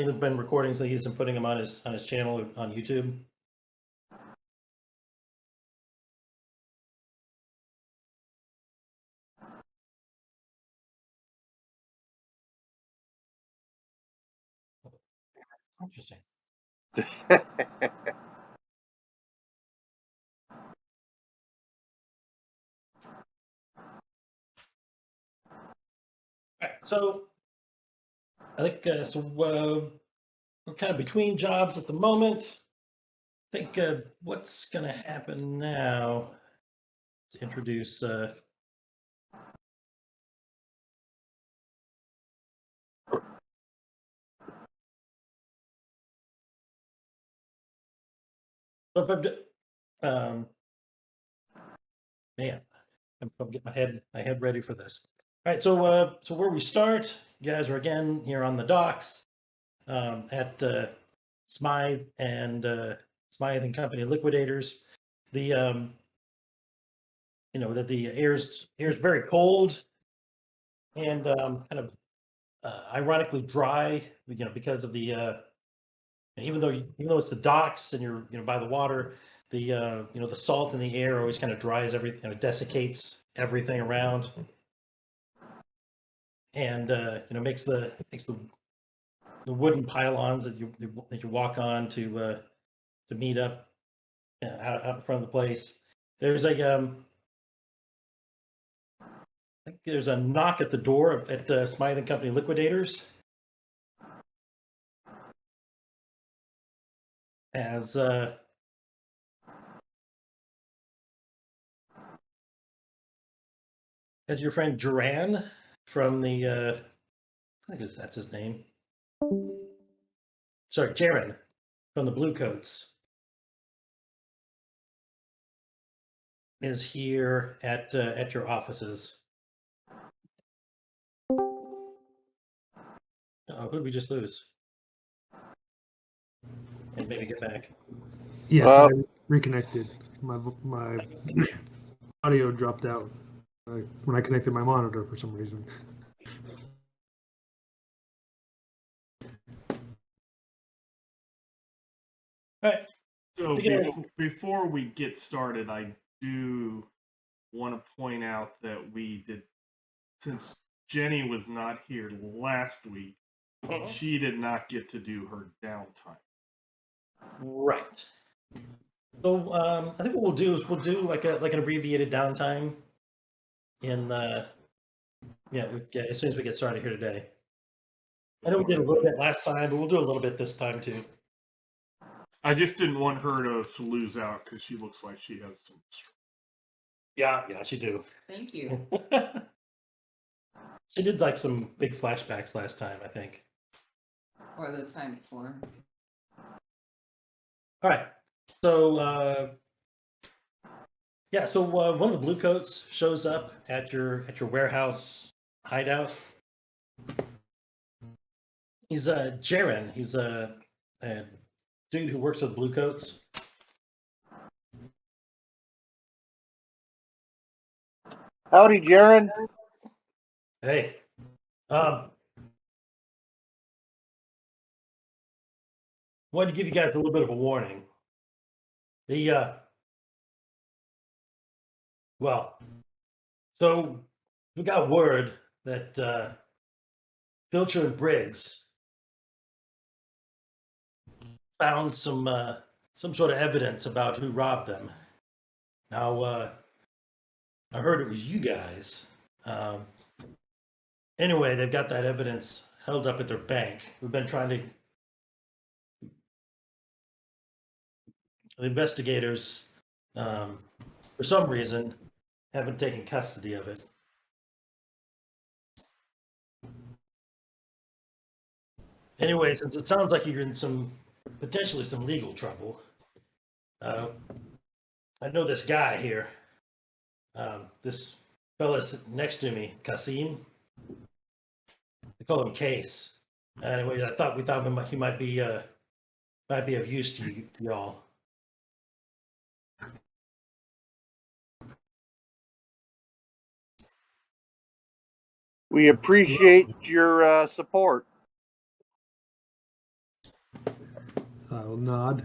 have been recordings that he's been putting them on his channel on YouTube. Interesting. All right, so I think we're kind of between jobs at the moment. I think what's going to happen now to introduce. Um, man, I'm getting my head ready for this. All right, so where we start, you guys are again here on the docks at Smythe and Smythe and Company Liquidators. The that the air's very cold and kind of ironically dry. Because of the even though it's the docks and you're by the water, the the salt in the air always kind of dries everything, desiccates everything around, and makes the wooden pylons that you walk on to meet up out in front of the place. There's I think there's a knock at the door at Smythe and Company Liquidators. As your friend Duran from the I guess that's his name. Sorry, Jaren from the Bluecoats is here at your offices. Oh, who did we just lose? And maybe get back. Yeah, I reconnected. My audio dropped out when I connected my monitor for some reason. All right. So before we get started, I do want to point out that since Jenny was not here last week, she did not get to do her downtime. Right. So I think what we'll do is we'll do like an abbreviated downtime in as soon as we get started here today. I know we did a little bit last time, but we'll do a little bit this time too. I just didn't want her to lose out because she looks like she has some. Yeah, she do. Thank you. She did like some big flashbacks last time, I think. Or the time before. All right. So so one of the Bluecoats shows up at your warehouse hideout. He's Jaren. He's a dude who works with Bluecoats. Howdy, Jaren. Hey. Wanted to give you guys a little bit of a warning. So we got word that Filcher and Briggs found some sort of evidence about who robbed them. Now, I heard it was you guys. Anyway, they've got that evidence held up at their bank. We've been trying to. The investigators, for some reason, haven't taken custody of it. Anyway, since it sounds like you're in potentially some legal trouble, I know this guy here. This fella sitting next to me, Kasim. They call him Case. Anyway, we thought he might be of use to y'all. We appreciate your support. I'll nod.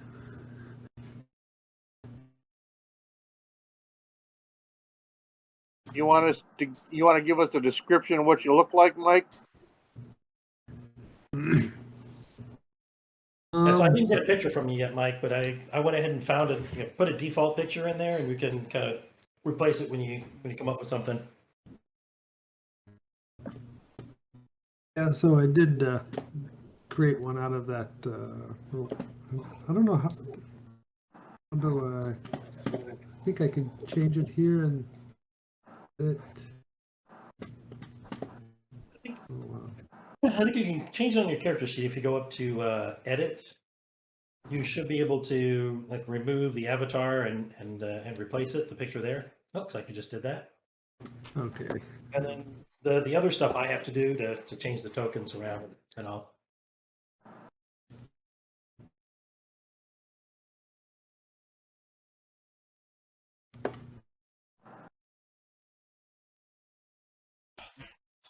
You want to give us a description of what you look like, Mike? Yeah, so I Um, didn't get a picture from you yet, Mike, but I went ahead and found it, put a default picture in there, and we can kind of replace it when you come up with something. yeah, so I did create one out of that. I don't know how do I think I can change it here and it. Oh, wow. I think you can change it on your character sheet if you go up to edit. You should be able to like remove the avatar and replace it, the picture there. Looks like you just did that. Okay. And then the other stuff I have to do to change the tokens around and all.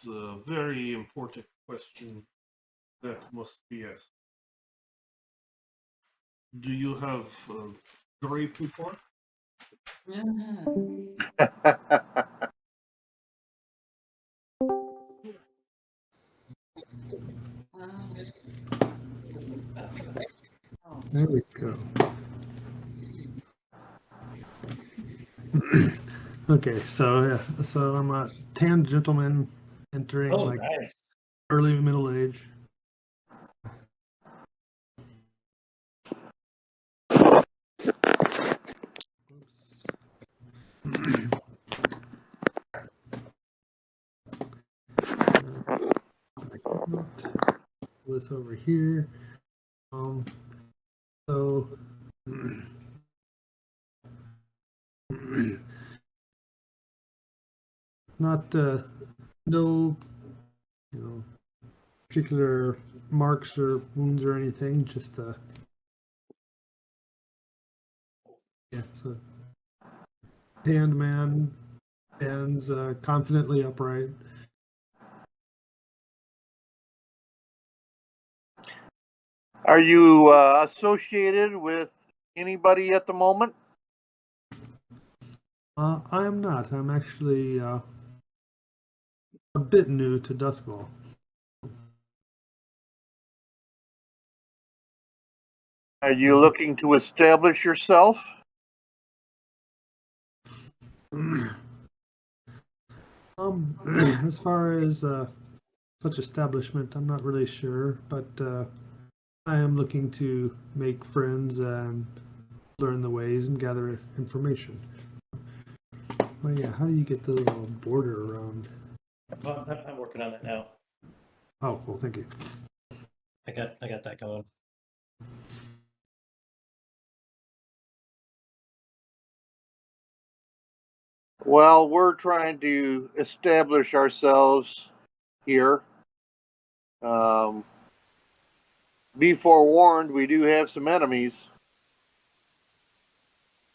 It's a very important question that must be asked. Do you have grape report? Oh, There we go. Okay, so yeah, so I'm a tan gentleman entering Oh, like nice. early middle age. This over here. So not no, particular marks or wounds or anything. Just yeah. So tanned man stands confidently upright. Are you associated with anybody at the moment? I am not. I'm actually a bit new to Duskball. Are you looking to establish yourself? As far as such establishment, I'm not really sure, but I am looking to make friends and learn the ways and gather information. Well, yeah, how do you get the little border around? Well, I'm working on that now. Oh, cool, thank you. I got that going. Well, we're trying to establish ourselves here. Be forewarned, we do have some enemies.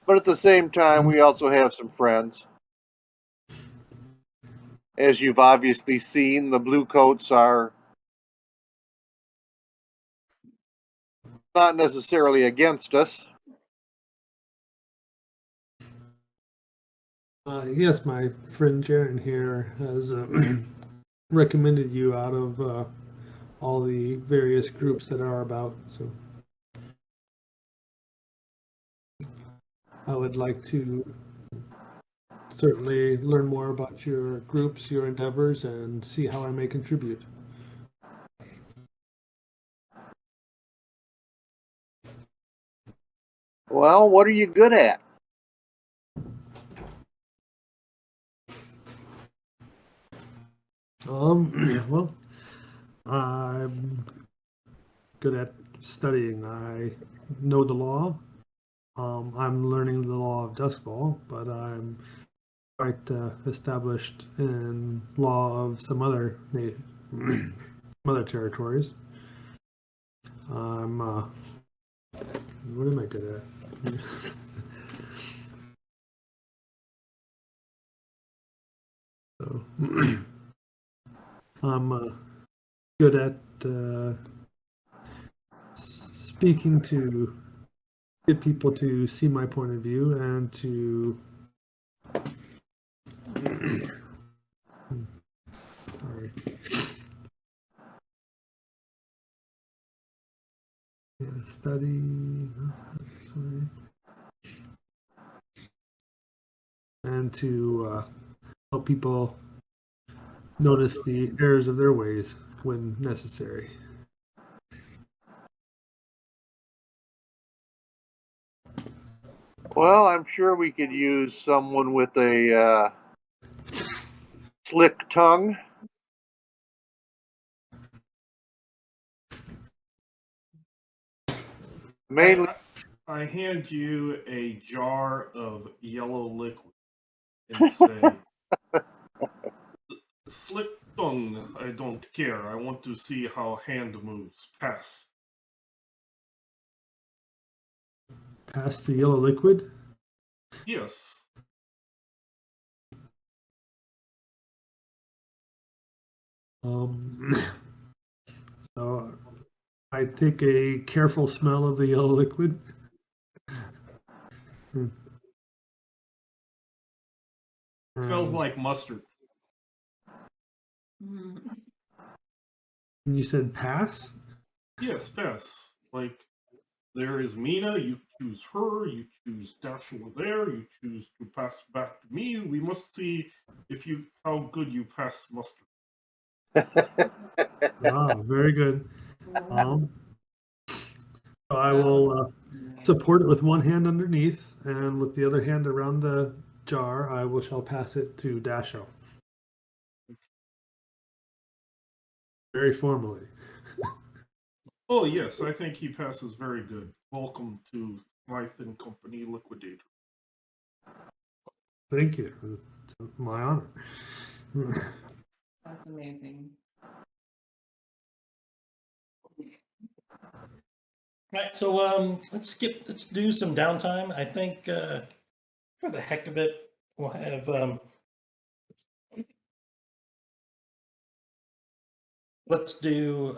But at the same time, we also have some friends. As you've obviously seen, the blue coats are not necessarily against us. Yes, my friend Jaren here has recommended you out of all the various groups that are about. So I would like to certainly learn more about your groups, your endeavors, and see how I may contribute. Well, what are you good at? Well, I'm good at studying. I know the law. I'm learning the law of Duskfall, but I'm quite established in law of some other some other territories. I'm what am I good at? So, I'm good at speaking to get people to see my point of view and to sorry. Yeah, study this way. And to help people notice the errors of their ways when necessary. Well, I'm sure we could use someone with a slick tongue. Mainly, I hand you a jar of yellow liquid and say, "Slick tongue, I don't care. I want to see how hand moves. Pass." Pass the yellow liquid. Yes. So I take a careful smell of the yellow liquid. Smells And like mustard. you said pass? Yes, pass. Like, there is Mina, you choose her, you choose Dashua there, you choose to pass back to me. We must see if you how good you pass mustard. Ah, very good. So I will support it with one hand underneath, and with the other hand around the jar, shall pass it to Dasho. Very formally. Oh yes, I think he passes very good. Welcome to Smythe Company Liquidator. Thank you. It's my honor. That's amazing. Right, so let's do some downtime. I think for the heck of it, we'll have let's do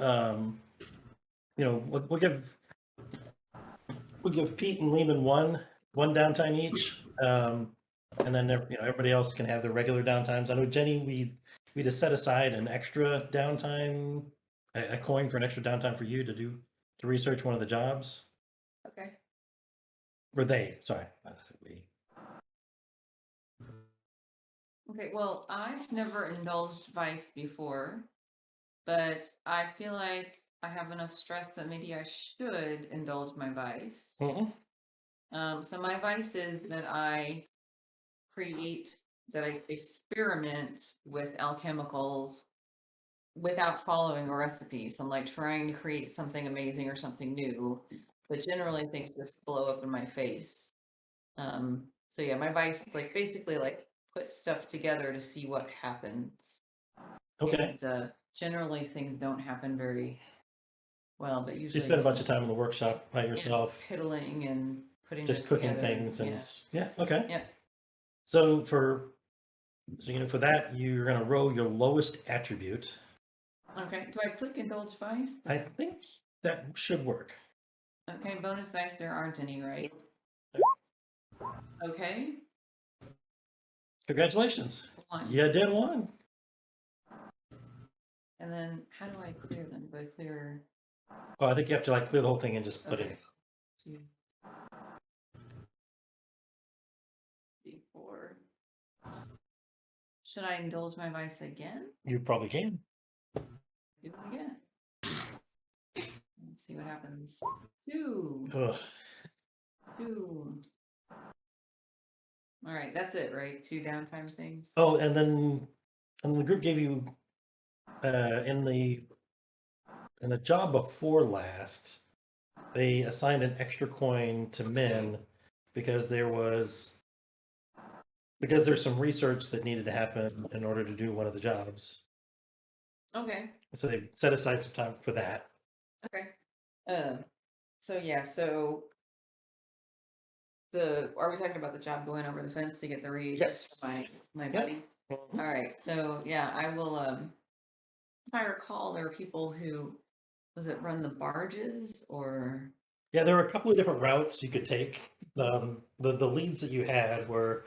we'll give Pete and Lehman one downtime each, and then everybody else can have their regular downtimes. I know Jenny, we just set aside an extra downtime, a coin for an extra downtime for you to research one of the jobs. Okay. Or they, sorry, that's we. Okay, well, I've never indulged vice before, but I feel like I have enough stress that maybe I should indulge my vice. So my vice is that I experiment with alchemicals without following a recipe. So I'm like trying to create something amazing or something new, but generally things just blow up in my face. So yeah, my vice is like basically like put stuff together to see what happens. Okay. And generally things don't happen very well, but So you usually spend a it's bunch of time in the workshop by yourself, piddling and putting just this cooking together. things, and yeah, okay. Yep. So for that, you're gonna roll your lowest attribute. Okay. Do I click indulge vice? I think that should work. Okay, bonus dice, there aren't any, right? Okay. Congratulations. One. You did one. And then how do I clear them? Do I clear? Oh, I think you have to clear the whole thing and just put Okay. it. 2, 3, 4. Should I indulge my vice again? You probably can. Do it again. Let's see what happens. 2. Ugh. 2. All right, that's it, right? 2 downtime things. Oh, and then the group gave you in the job before last, they assigned an extra coin to Min because there's some research that needed to happen in order to do one of the jobs. Okay. So they set aside some time for that. Okay. So yeah, so are we talking about the job going over the fence to get the read? Yes. My Yep. buddy. Mhm. All right. So yeah, I will if I recall, there were people who run the barges or Yeah, there were a couple of different routes you could take. The leads that you had were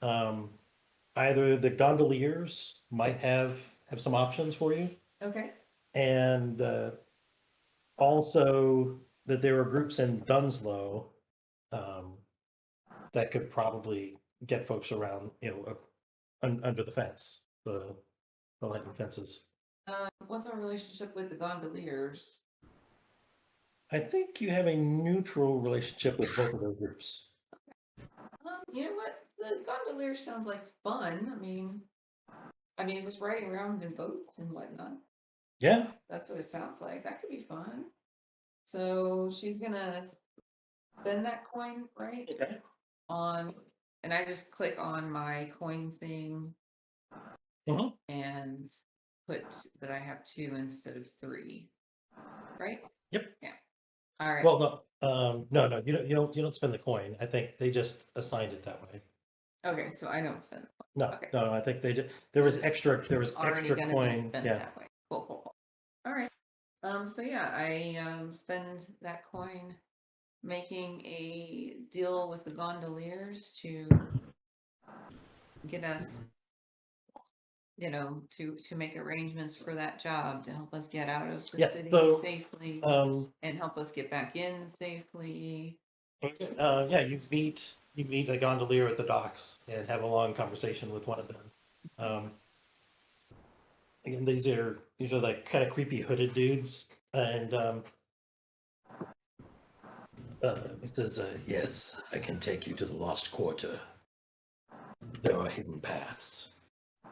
either the gondoliers might have some options for you, Okay. and also that there were groups in Dunslow um, that could probably get folks around, under the fence, the lightning fences. What's our relationship with the gondoliers? I think you have a neutral relationship with both of those groups. You know what? The gondolier sounds like fun. I mean, it was riding around in boats and whatnot. Yeah. That's what it sounds like. That could be fun. So she's gonna spend that coin, right? Okay. And I just click on my coin thing Mhm. and put that I have 2 instead of 3, right? Yep. Yeah. All right. Well, no, you don't spend the coin. I think they just assigned it that way. Okay, so I don't spend. No, Okay. no, I think they did. There was extra Already gonna be coin. spent Yeah. that way. Cool. All right. So yeah, I spend that coin making a deal with the gondoliers to get us, to make arrangements for that job to help us get out of the Yes, city so, safely and help us get back in safely. Okay. Yeah, you meet a gondolier at the docks and have a long conversation with one of them. Again, these are like kind of creepy hooded dudes, and he says, "Yes, I can take you to the Lost Quarter. There are hidden paths."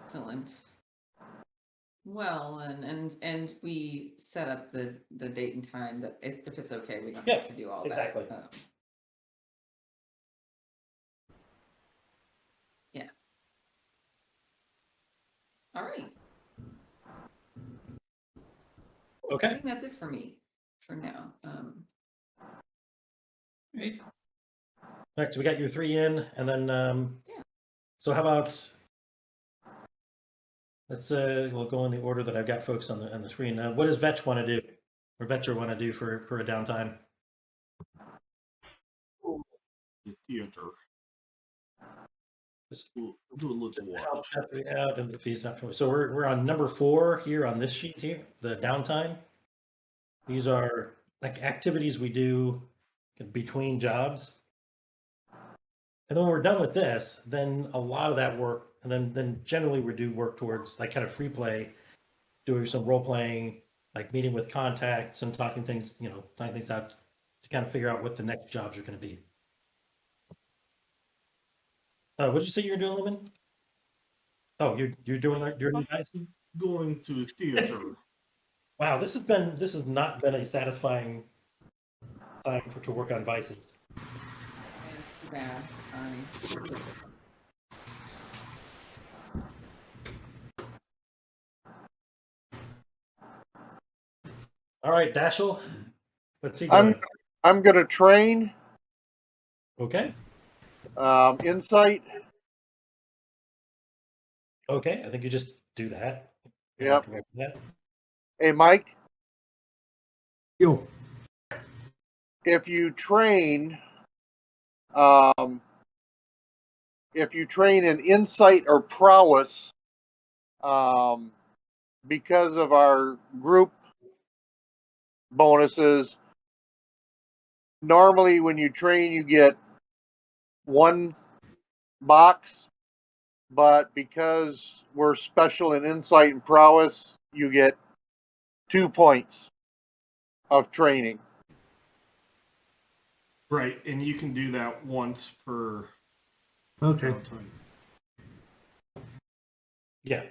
Excellent. Well, and we set up the date and time that if it's okay, we don't Yeah, have to do all exactly. that. Yeah. All right. I Okay. think that's it for me for now. Right. All right, so we got your 3 in, and then Yeah. So how about we'll go in the order that I've got folks on the screen. What does Vetch want to do, or Vetcher want to do for a downtime? The theater. Just Do a little help watch. Jeffrey out, and if he's not familiar. So we're on number 4 here on this sheet here, the downtime. These are like activities we do between jobs. And then when we're done with this, then a lot of that work, and then generally we do work towards like kind of free play, doing some role playing, like meeting with contacts and talking things out to kind of figure out what the next jobs are going to be. What did you say you were doing, Lemon? Oh, you're doing guys? Going to the theater. Wow, this has not been a satisfying time to work on vices. It's too bad. Sorry. All right, Dashel, what's he I'm doing? I'm gonna train Okay, insight. okay, I think you just do that. Yep. Yeah. Hey, Mike, Yo, if you train, um, in insight or prowess, because of our group bonuses, normally when you train, you get 1 box, but because we're special in insight and prowess, you get 2 points of training. Right, and you can do that once per okay. downtime. Yeah,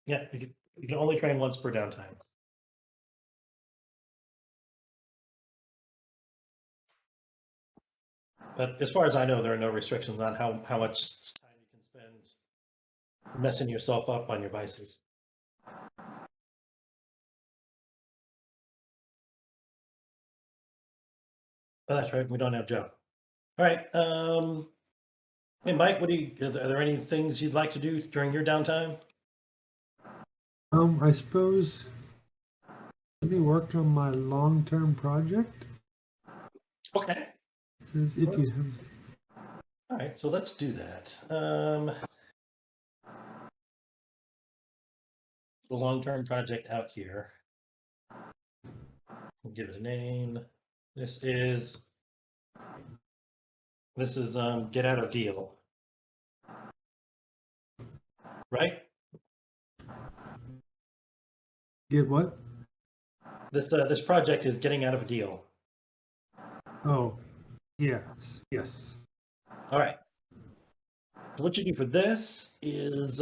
you can only train once per downtime. But as far as I know, there are no restrictions on how much time you can spend messing yourself up on your vices. Oh, that's right. We don't have Joe. All right. Hey, Mike, are there any things you'd like to do during your downtime? I suppose let me work on my long-term project. Okay. Says if you have, All right, so let's do that. The long-term project out here. We'll give it a name. This is get out of deal. Right? get what? This project is getting out of a deal. Oh, yes, yes. All right. So what you do for this is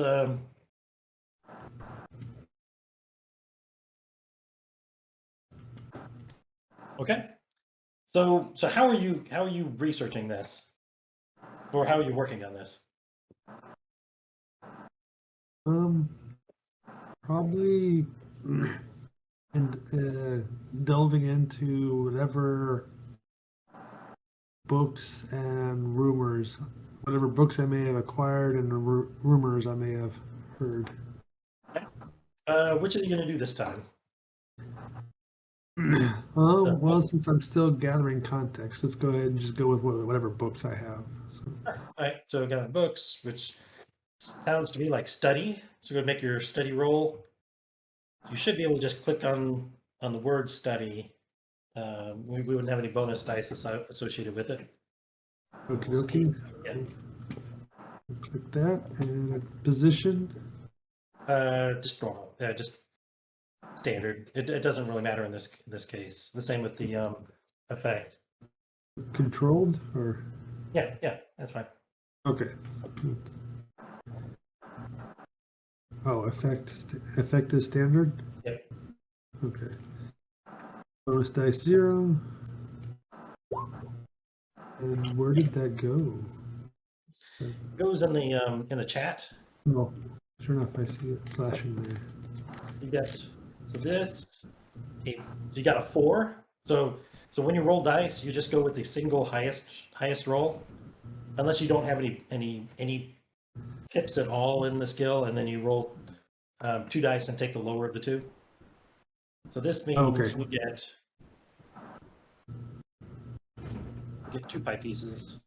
okay. So how are you researching this, or how are you working on this? Probably and delving into whatever books and rumors, whatever books I may have acquired and the rumors I may have heard. Which are you going to do this time? Well, since I'm still gathering context, let's go ahead and just go with whatever books I have. So, All right. So we got books, which sounds to me like study. So go make your study roll. You should be able to just click on the word study. We wouldn't have any bonus dice associated with it. okie We'll see. dokie. Yeah. Click that and position. Just normal. Yeah, just standard. It doesn't really matter in this case. The same with the effect. Controlled or Yeah, that's fine. okay. Oh, effect is standard. Yep. Okay. Bonus dice 0. And where did that go? Goes in the chat. No, sure enough, I see it flashing there. You got so this. You got a 4. So when you roll dice, you just go with the single highest roll, unless you don't have any pips at all in the skill, and then you roll 2 dice and take the lower of the 2. So this means Okay. you get 2 pie pieces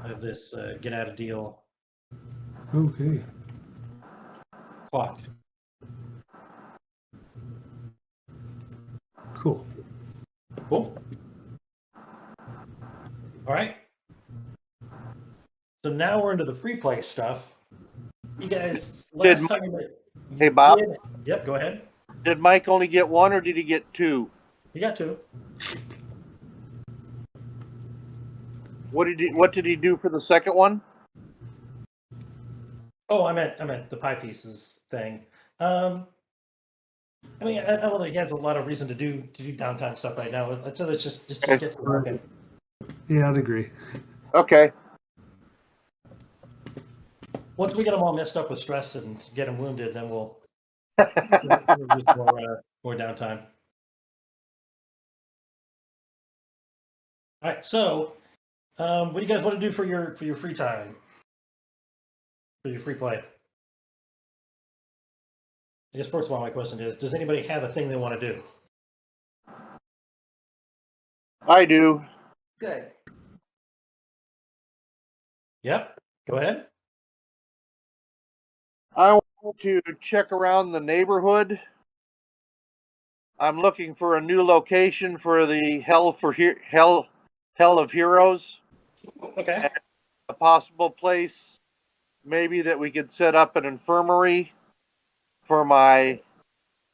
of this get out of deal Okay. clock. Cool. Cool. All right. So now we're into the free play stuff. You guys, last time you Hey, Bob. did, yep, go ahead. Did Mike only get 1 or did he get 2? You got 2. What did he do for the second one? Oh, I meant the pie pieces thing. I mean, I don't think he has a lot of reason to do downtime stuff right now. So let's just Okay. get to work. Yeah, I'd agree. Okay. Once we get them all messed up with stress and get them wounded, then we'll use more downtime. All right. So, what do you guys want to do for your free time? For your free play? I guess first of all, my question is: does anybody have a thing they want to do? I do. Good. Yep. Go ahead. I want to check around the neighborhood. I'm looking for a new location for the Hell of Heroes. Okay. A possible place, maybe that we could set up an infirmary for my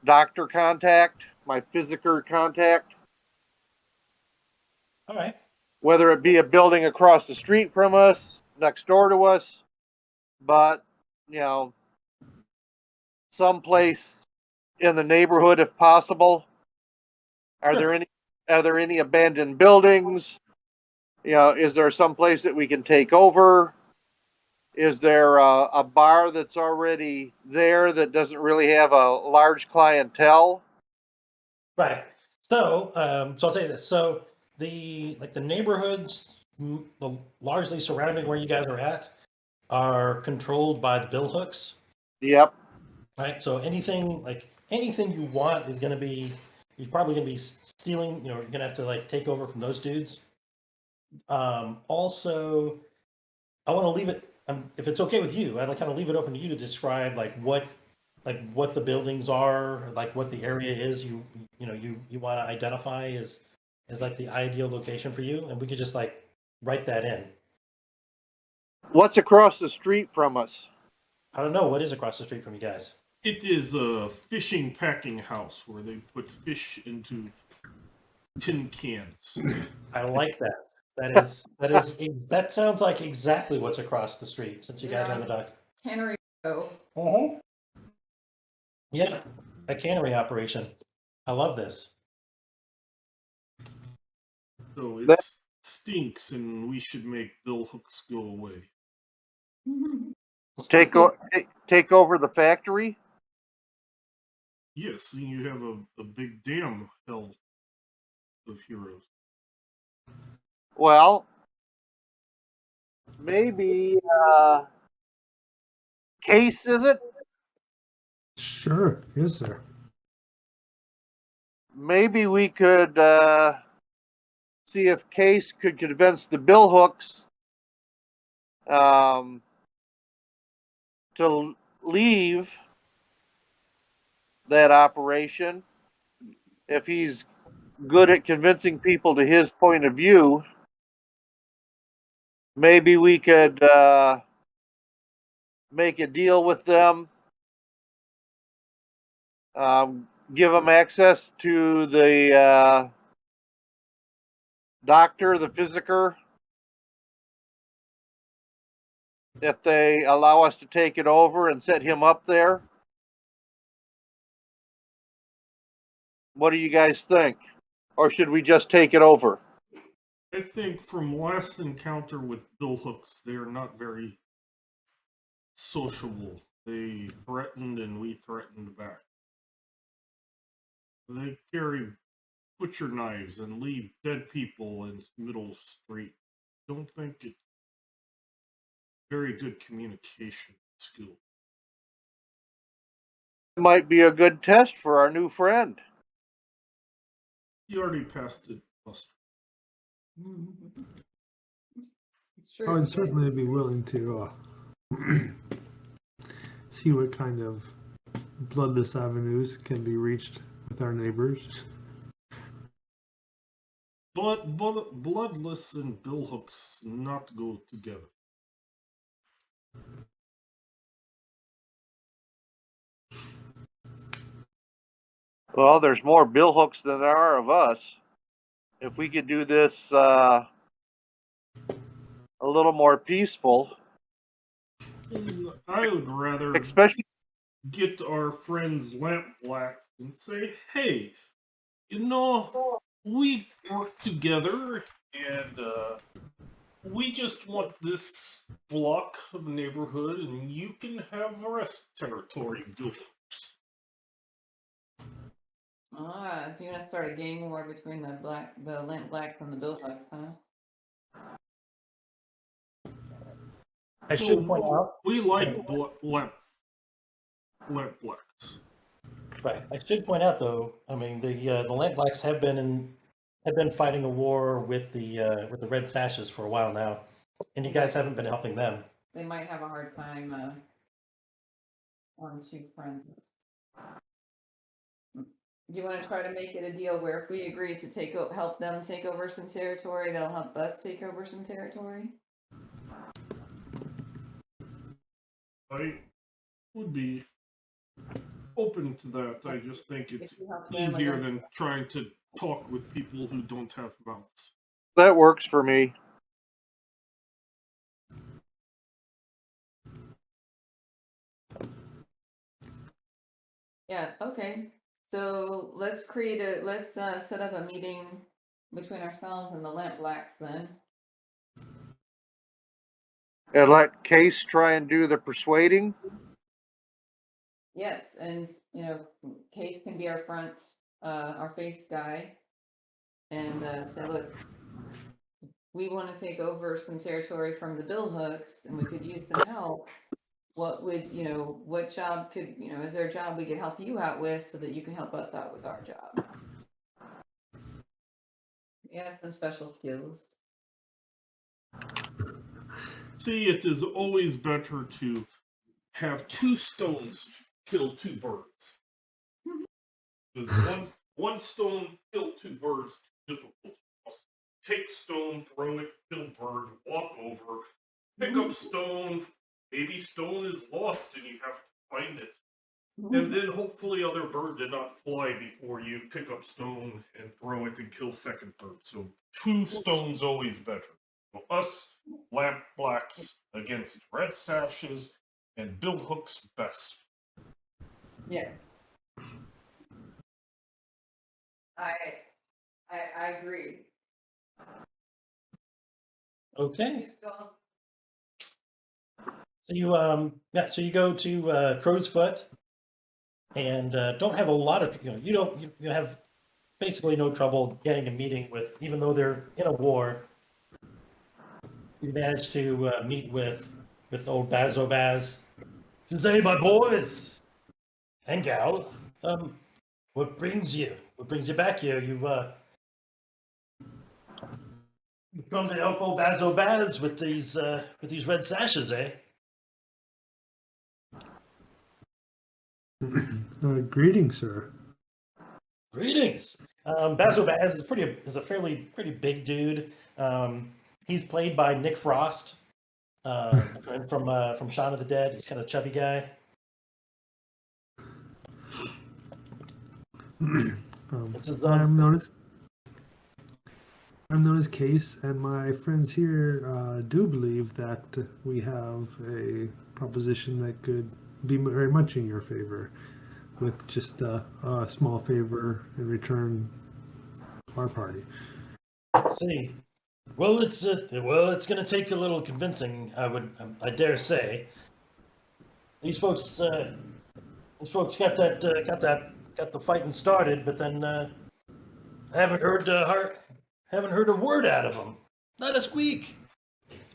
doctor contact, my physiker contact. All right. Whether it be a building across the street from us, next door to us, but someplace in the neighborhood if possible. Are there any abandoned buildings? Is there some place that we can take over? Is there a bar that's already there that doesn't really have a large clientele? Right. So, so I'll tell you this. So the neighborhoods, largely surrounding where you guys are at, are controlled by the bill hooks. Yep. Right. So anything you want is going to be, you're probably gonna be stealing. You know, you're gonna have to like take over from those dudes. Also, I want to leave it. If it's okay with you, I'd like kind of leave it open to you to describe like what the buildings are, like what the area is. You know you want to identify as like the ideal location for you, and we could just like write that in. What's across the street from us? I don't know what is across the street from you guys. It is a fishing packing house where they put fish into tin cans. I like that. That sounds like exactly what's across the street since you guys are on the dock. Cannery Co. Mm-hmm. Yeah, a cannery operation. I love this. So it That- stinks, and we should make bill hooks go away. Take over the factory. Yes, and you have a big dam hell of heroes. Well, maybe Case, is it? Sure. Yes, sir. Maybe we could see if Case could convince the bill hooks to leave that operation. If he's good at convincing people to his point of view, maybe we could make a deal with them, give them access to the doctor, the physiker, if they allow us to take it over and set him up there. What do you guys think? Or should we just take it over? I think from last encounter with bill hooks, they are not very sociable. They threatened and we threatened back. They carry butcher knives and leave dead people in middle street. Don't think it's very good communication skill. It might be a good test for our new friend. He already passed it, Buster. It's I true. would certainly be willing to see what kind of bloodless avenues can be reached with our neighbors. Bloodless and bill hooks not go together. Well, there's more bill hooks than there are of us. If we could do this a little more peaceful, I would rather especially get our friends Lamp Blacks and say, hey, you know, we work together and we just want this block of neighborhood and you can have the rest territory built. So you're gonna start a gang war between the Lamp Blacks and the Bill Hooks, huh? I should point out. We like Lamp Blacks. Right. I should point out, though. I mean, the Lamp Blacks have been fighting a war with the Red Sashes for a while now, and you guys haven't been helping them. They might have a hard time on two fronts. Do you want to try to make it a deal where if we agree to help them take over some territory, they'll help us take over some territory? I would be open to that. I just think it's If you help them with easier them. than trying to talk with people who don't have mouths. that works for me. Yeah, okay. So let's set up a meeting between ourselves and the Lamp Blacks then. And let Case try and do the persuading. Yes, and Case can be our our face guy, and say, look, we want to take over some territory from the Bill Hooks, and we could use some help. What job is there a job we could help you out with so that you can help us out with our job? You have some special skills. See, it is always better to have 2 stones kill 2 birds. Because one stone kill 2 birds too difficult. Take stone, throw it, kill bird, walk over, pick up stone. Maybe stone is lost and you have to find it. And then hopefully other bird did not fly before you pick up stone and throw it and kill second bird. So 2 stones always better. So us lamp blacks against red sashes and bill hooks best. Yeah. I agree. Okay. So, So you go to Crow's Foot, and don't have a lot of you have basically no trouble getting a meeting with, even though they're in a war. You managed to meet with old Bazo Baz. Says, "Hey, my boys and gal, what brings you? What brings you back here? You've come to help old Bazo Baz with these red sashes, eh?" Greetings, sir. Greetings. Bazo Baz is a pretty big dude. He's played by Nick Frost, from Shaun of the Dead. He's kind of a chubby guy. This is I'm known as Case, and my friends here do believe that we have a proposition that could be very much in your favor, with just a small favor in return our party. see. Well, it's going to take a little convincing. I dare say. These folks got the fighting started, but then I haven't heard a word out of them. Not a squeak.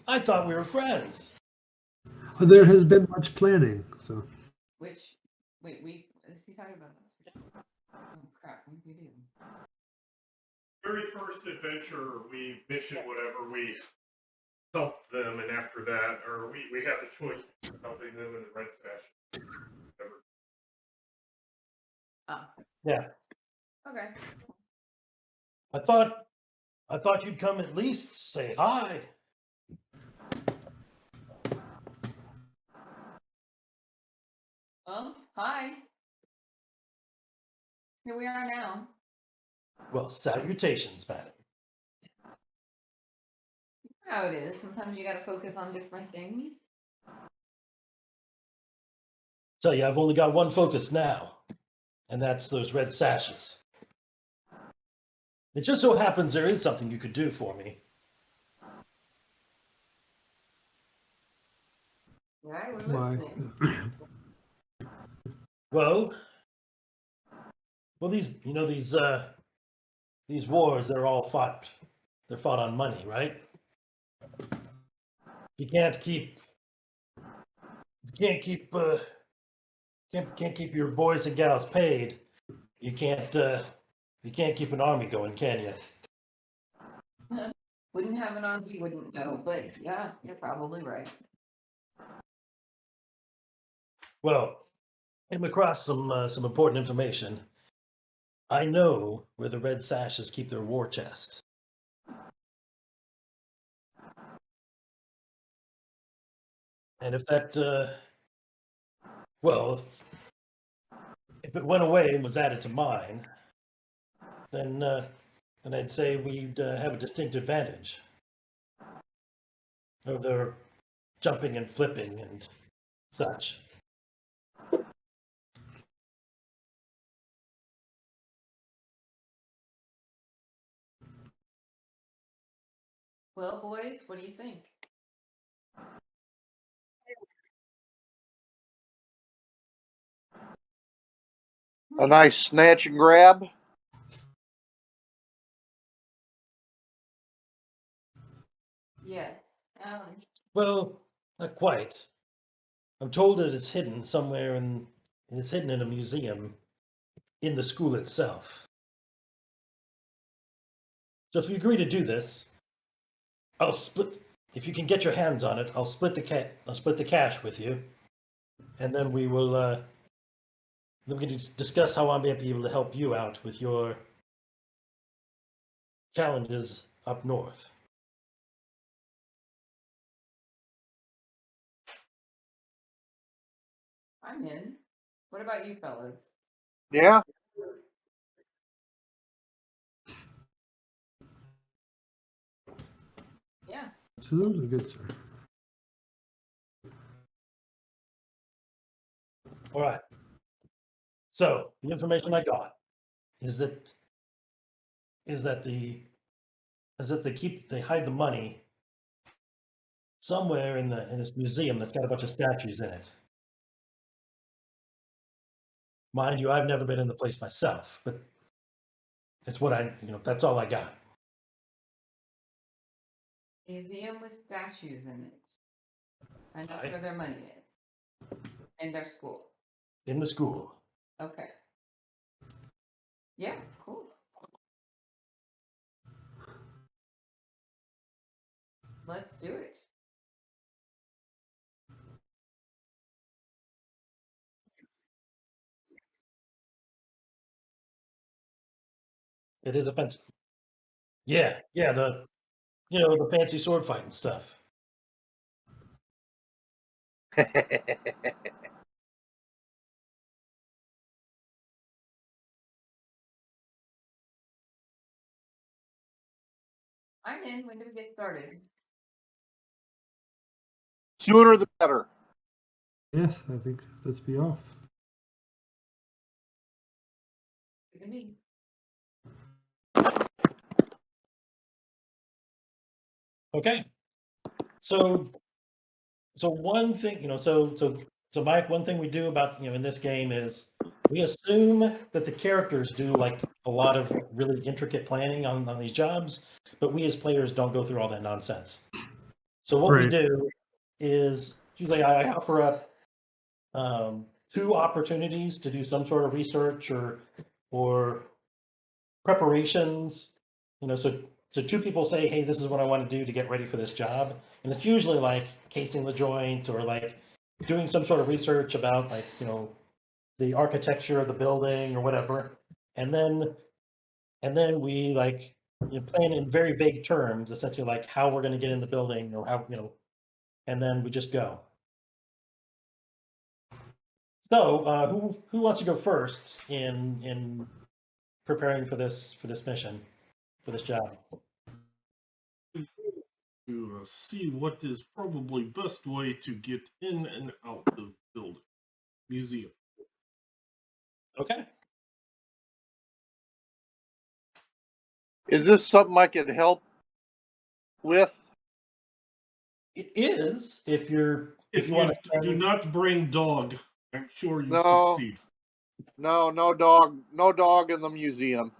I thought we were friends. There has been much planning, so wait, is he talking about us? Oh crap, what did we do? Very first adventure, mission whatever, we helped them, and after that, or we had the choice between helping them and the red sash. Oh, Yeah. okay. I thought you'd come at least say hi. Well, hi. Here we are now. Well, salutations, madam. How it is. Sometimes you got to focus on different things. Tell you, I've only got one focus now, and that's those red sashes. It just so happens there is something you could do for me. Right, we're why? listening. Well, these wars, they're fought on money, right? You can't keep can't keep your boys and gals paid. You can't keep an army going, can you? Wouldn't have an army, wouldn't know, but yeah, you're probably right. Well, came across some important information. I know where the red sashes keep their war chest. And if if it went away and was added to mine, then I'd say we'd have a distinct advantage over jumping and flipping and such. Well, boys, what do you think? A nice snatch and grab. Yes. Well, not quite. I'm told it is hidden somewhere it is hidden in a museum in the school itself. So if you agree to do this, I'll split. If you can get your hands on it, I'll split the I'll split the cash with you, and then we will. Then we can discuss how I may be able to help you out with your challenges up north. I'm in. What about you fellas? Yeah. Yeah. Absolutely, good sir. All right. So the information I got is that they hide the money somewhere in this museum that's got a bunch of statues in it. Mind you, I've never been in the place myself, but it's what that's all I got. Museum with statues in it. And that's Right. where their money is. In their school. In the school. Okay. Yeah, cool. Let's do it. It is offensive. Yeah, yeah, the fancy sword fighting stuff. I'm in. When do we get started? Sooner the better. Yes, I think let's be off. Look at me. Okay. So one thing, so Mike, one thing we do about, in this game is we assume that the characters do like a lot of really intricate planning on these jobs, but we as players don't go through all that nonsense. So what we Right. do is usually I offer up 2 opportunities to do some sort of research or preparations. So 2 people say, "Hey, this is what I want to do to get ready for this job," and it's usually like casing the joint or like doing some sort of research about like the architecture of the building or whatever, and then we like plan in very vague terms, essentially like how we're going to get in the building or how and then we just go. So who wants to go first in preparing for this mission, for this job? To see what is probably best way to get in and out of building museum. Okay. Is this something I could help with? It is if If you you want to do not bring dog, I'm sure you No. succeed. No, no dog in the museum.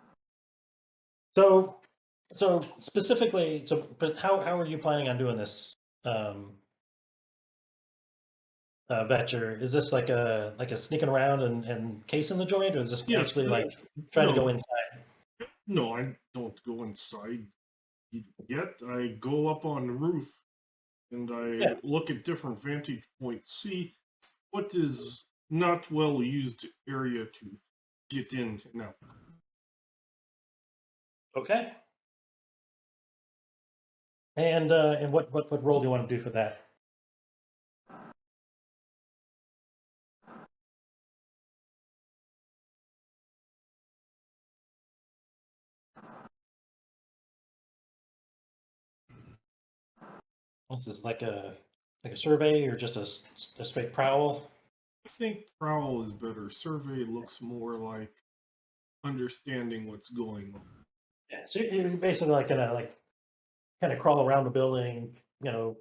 so specifically but how are you planning on doing this um Vetcher? Is this like a sneaking around and casing the joint, or is this Yes, actually like trying to go no, inside? no, I don't go inside yet. I go up on the roof and Yeah. I look at different vantage points, see what is not well used area to get in now. Okay. And what role do you want to do for that? What's this, like a survey or just a straight prowl? I think prowl is better. Survey looks more like understanding what's going on. Yeah. So you're basically like gonna kind of crawl around the building. You're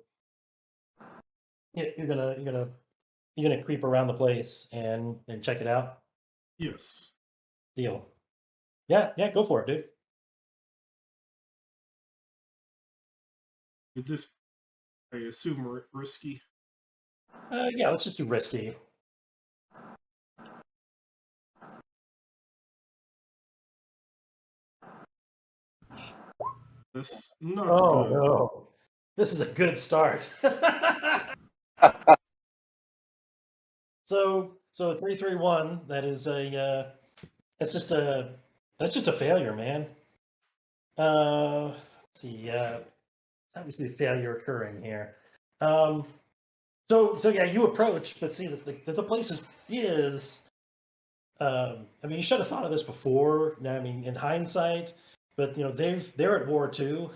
gonna creep around the place and check it out. Yes. Deal. Yeah, yeah, go for it, dude. Is this, I assume, risky? Yeah, let's just do risky. This not Oh good. no, this is a good start. So 331. That is that's just a failure, man. Let's see. Obviously, a failure occurring here. So yeah, you approach, but see the place is. I mean, you should have thought of this before. I mean, in hindsight, but they're at war too.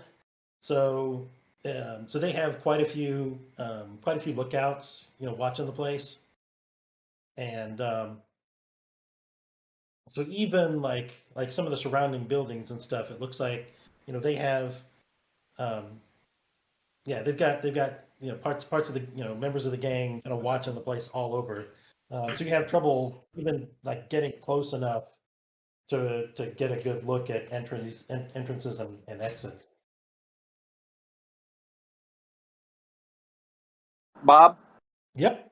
So so they have quite a few lookouts, watching the place, and so even like some of the surrounding buildings and stuff, it looks like they have um, yeah, they've got parts of the members of the gang kind of watching the place all over. So you have trouble even like getting close enough to get a good look at entrances and exits. Bob, Yep.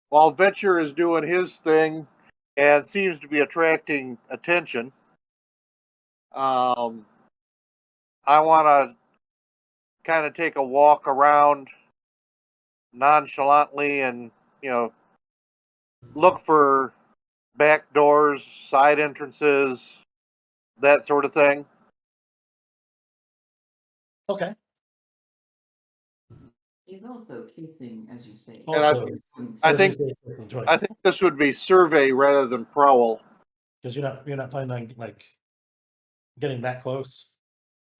while Venture is doing his thing and seems to be attracting attention, I want to kind of take a walk around nonchalantly and, look for back doors, side entrances, that sort of thing. Okay. He's also casing, as you say. And Also, I as you think say, enjoy I think this would be survey rather than prowl. because you're not planning on like getting that close.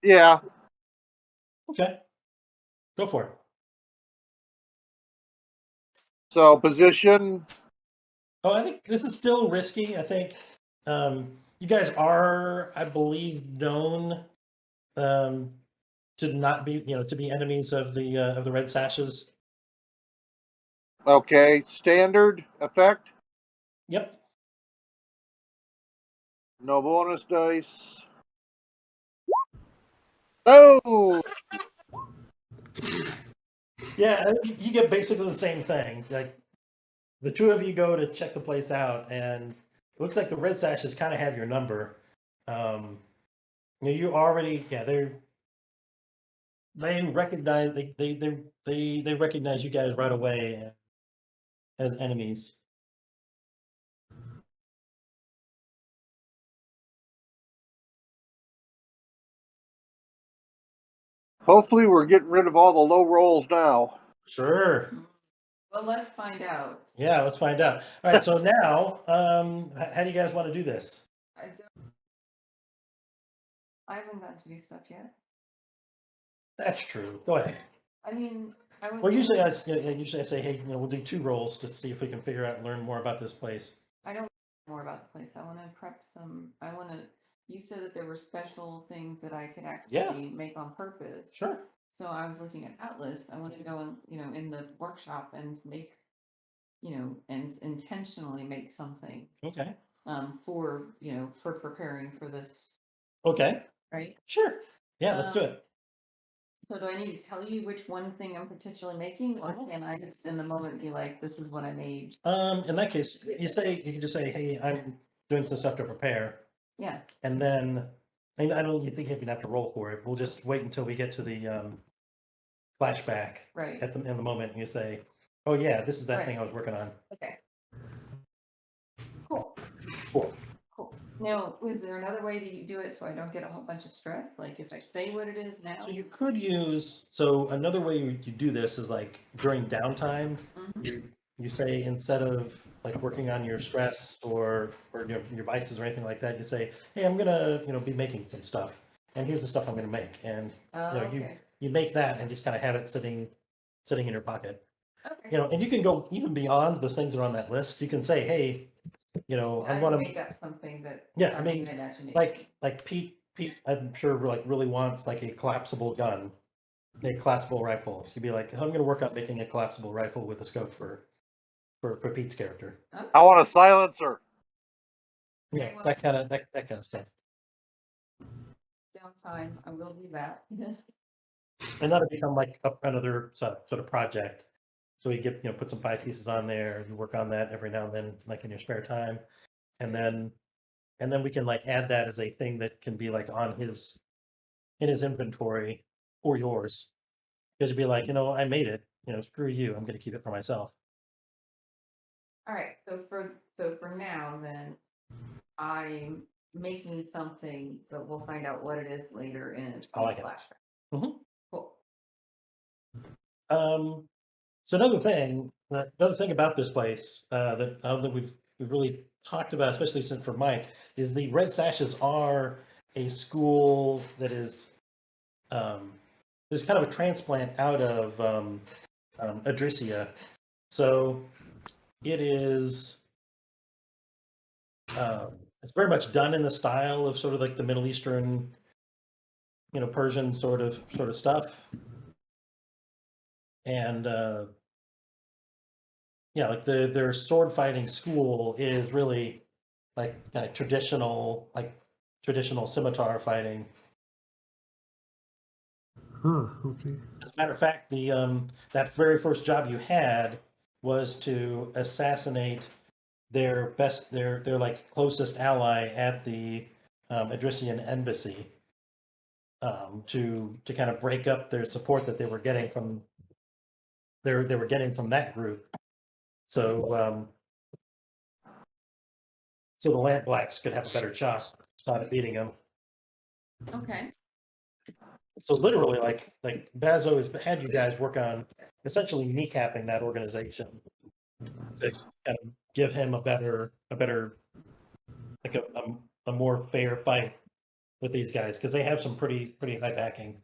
Yeah. Okay, go for it. So position. Oh, I think this is still risky. I think you guys are, I believe, known um, to not be, to be enemies of the Red Sashes. Okay. Standard effect. Yep. No bonus dice. Oh. Yeah, I think you get basically the same thing. Like the two of you go to check the place out, and it looks like the Red Sashes kind of have your number. Um, you already, yeah, they recognize they recognize you guys right away as enemies. Hopefully, we're getting rid of all the low rolls now. Sure. Well, let's find out. Yeah, let's find out. All right, so now, how do you guys want to do this? I haven't gotten to do stuff yet. That's true. Go ahead. I mean, I would. Well, usually I say, hey, we'll do 2 rolls to see if we can figure out and learn more about this place. I don't know more about the place. I want to prep some. I want to. You said that there were special things that I could actually make on purpose. Sure. So I was looking at Atlas. I wanted to go in the workshop and make, and intentionally make something Okay. for preparing for this, Okay. right? Sure. Yeah, let's do it. So do I need to tell you which one thing I'm potentially making, or can I just in the moment be like, this is what I made? In that case, you can just say, hey, I'm doing some stuff to prepare, Yeah. and then I don't you think you even have to roll for it. We'll just wait until we get to the flashback Right. in the moment, and you say, oh yeah, this is that Right. thing I was working on. Okay. Cool. Cool. Cool. Now, is there another way to do it so I don't get a whole bunch of stress? Like if I say what it is now? So you could use, so another way you do this is like during downtime, Mhm. you say instead of like working on your stress or your vices or anything like that, you say, hey, I'm gonna be making some stuff, and here's the stuff I'm gonna make, and Oh, okay. you make that and just kind of have it sitting in your pocket, Okay. and you can go even beyond the things that are on that list. You can say, hey, I'm I gonna make up something that. yeah, I I'm mean, in imagination. like Pete, I'm sure like really wants like a collapsible gun, a collapsible rifle. So you'd be like, I'm going to work on making a collapsible rifle with a scope for Pete's character. Okay. I want a silencer. Yeah, well- that kind of stuff. Downtime, I will do that. And that'll become like another sort of project. So you get put some 5 pieces on there. You work on that every now and then, like in your spare time, and then we can like add that as a thing that can be like on his in his inventory for yours. Because you'd be like, I made it. Screw you. I'm going to keep it for myself. All right, so for now, then I'm making something, but we'll find out what it is later in I like it. flashback. Mhm. Cool. So another thing about this place that I don't think we've really talked about, especially since for Mike, is the Red Sashes are a school that is there's kind of a transplant out of Adricia. So it is it's very much done in the style of sort of like the Middle Eastern, Persian sort of stuff. And yeah, like their sword fighting school is really like kind of traditional scimitar fighting. Huh, okay. As a matter of fact, the that very first job you had was to assassinate their like closest ally at the Adrician embassy, to kind of break up their support that they were getting from that group. So so the Lamp Blacks could have a better shot at beating them. Okay. So literally, like Bazo has had you guys work on essentially kneecapping that organization to kind of give him a better like a more fair fight with these guys, because they have some pretty high backing.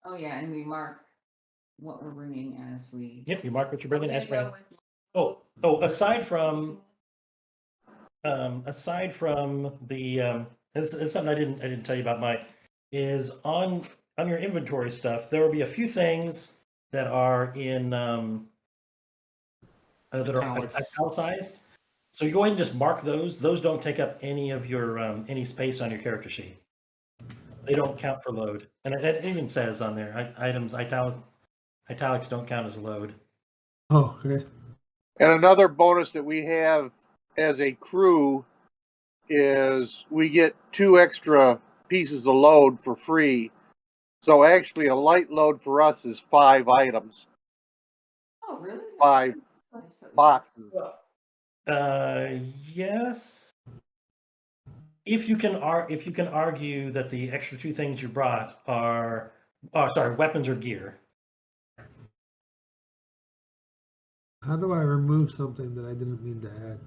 Oh yeah, and we mark what we're bringing as we. Yep, you mark what you're Are we bringing. gonna go with- Oh, aside from the this is something I didn't tell you about, Mike, is on your inventory stuff, there will be a few things that are in that are Italics. italicized. So you go ahead and just mark those. Those don't take up any of your any space on your character sheet. They don't count for load, and it even says on there, items italics don't count as a load. Oh, okay. And another bonus that we have as a crew is we get 2 extra pieces of load for free. So actually, a light load for us is 5 items, Oh, really? 5 boxes. Yes. If you can argue that the extra 2 things you brought are, weapons or gear. How do I remove something that I didn't mean to add?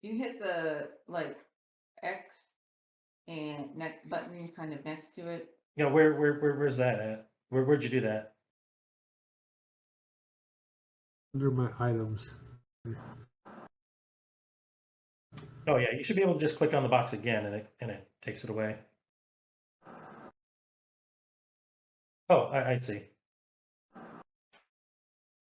You hit the X and next button kind of next to it. Where's that at? Where'd you do that? Under my items. Oh yeah, you should be able to just click on the box again, and it takes it away. Oh, I see.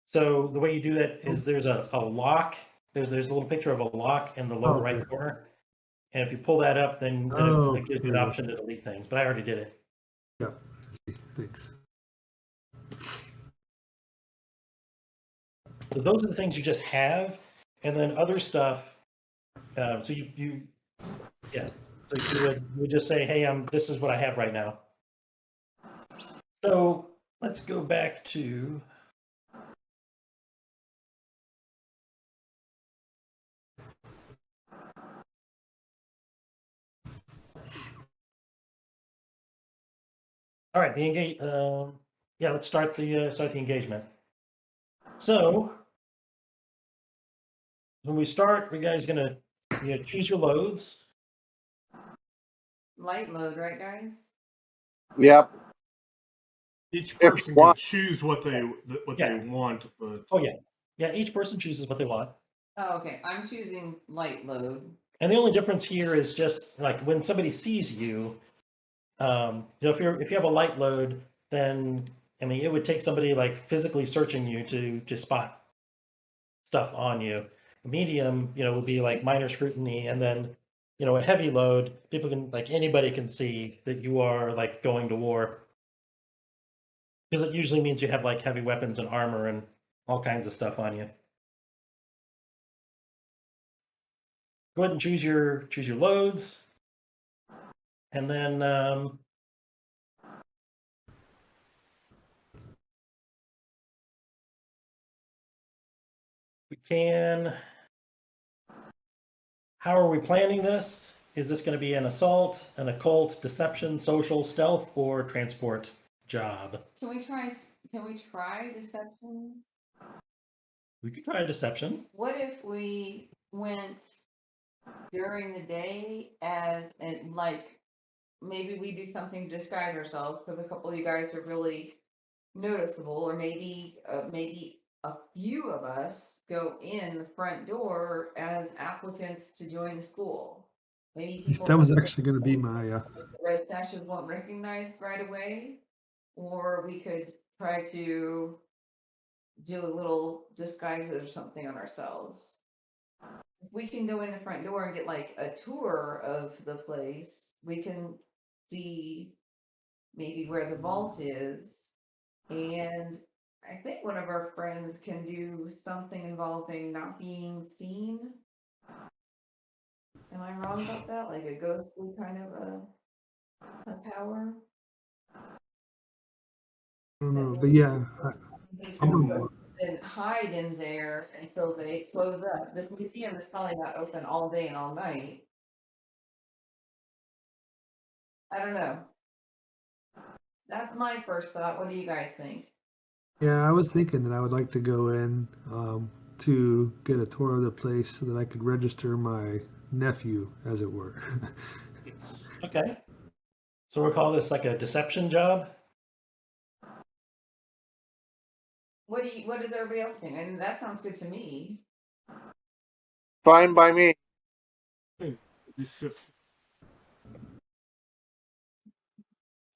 So the way you do that is there's a lock. There's a little picture of a lock in the lower right corner, and if you pull that up, then it gives you the option to delete things. But I already did it. Yeah. Thanks. So those are the things you just have, and then other stuff. So you yeah. So you would just say, hey, this is what I have right now. So let's go back to. All right, the engage. Yeah, let's start the engagement. So when we start, you guys gonna choose your loads. Light load, right, guys? Yep. Each If person you can want. choose what they Yeah. want, but Oh yeah. Each person chooses what they want. Oh, okay. I'm choosing light load. And the only difference here is just like when somebody sees you, if you have a light load, then I mean it would take somebody like physically searching you to spot stuff on you. Medium, would be like minor scrutiny, and then a heavy load, people can anybody can see that you are like going to war, because it usually means you have like heavy weapons and armor and all kinds of stuff on you. go ahead and choose your loads, and then we can. How are we planning this? Is this going to be an assault, an occult, deception, social, stealth, or transport job? Can we try deception? We could try deception. What if we went during the day as and like maybe we do something to disguise ourselves because a couple of you guys are really noticeable, or maybe a few of us go in the front door as applicants to join the school. Maybe people That was think actually going to be my. Red Sashes won't recognize right away, or we could try to do a little disguise or something on ourselves. If we can go in the front door and get like a tour of the place, we can see maybe where the vault is. And I think one of our friends can do something involving not being seen. Am I wrong about that? Like a ghostly kind of a power? I don't know, but yeah, I'm gonna, And hide in there until they close up. This museum is probably not open all day and all night. I don't know. That's my first thought. What do you guys think? yeah, I was thinking that I would like to go in to get a tour of the place so that I could register my nephew, as it were. It's okay. So we'll call this like a deception job. What does everybody else think? And that sounds good to me. Fine by me. Deception.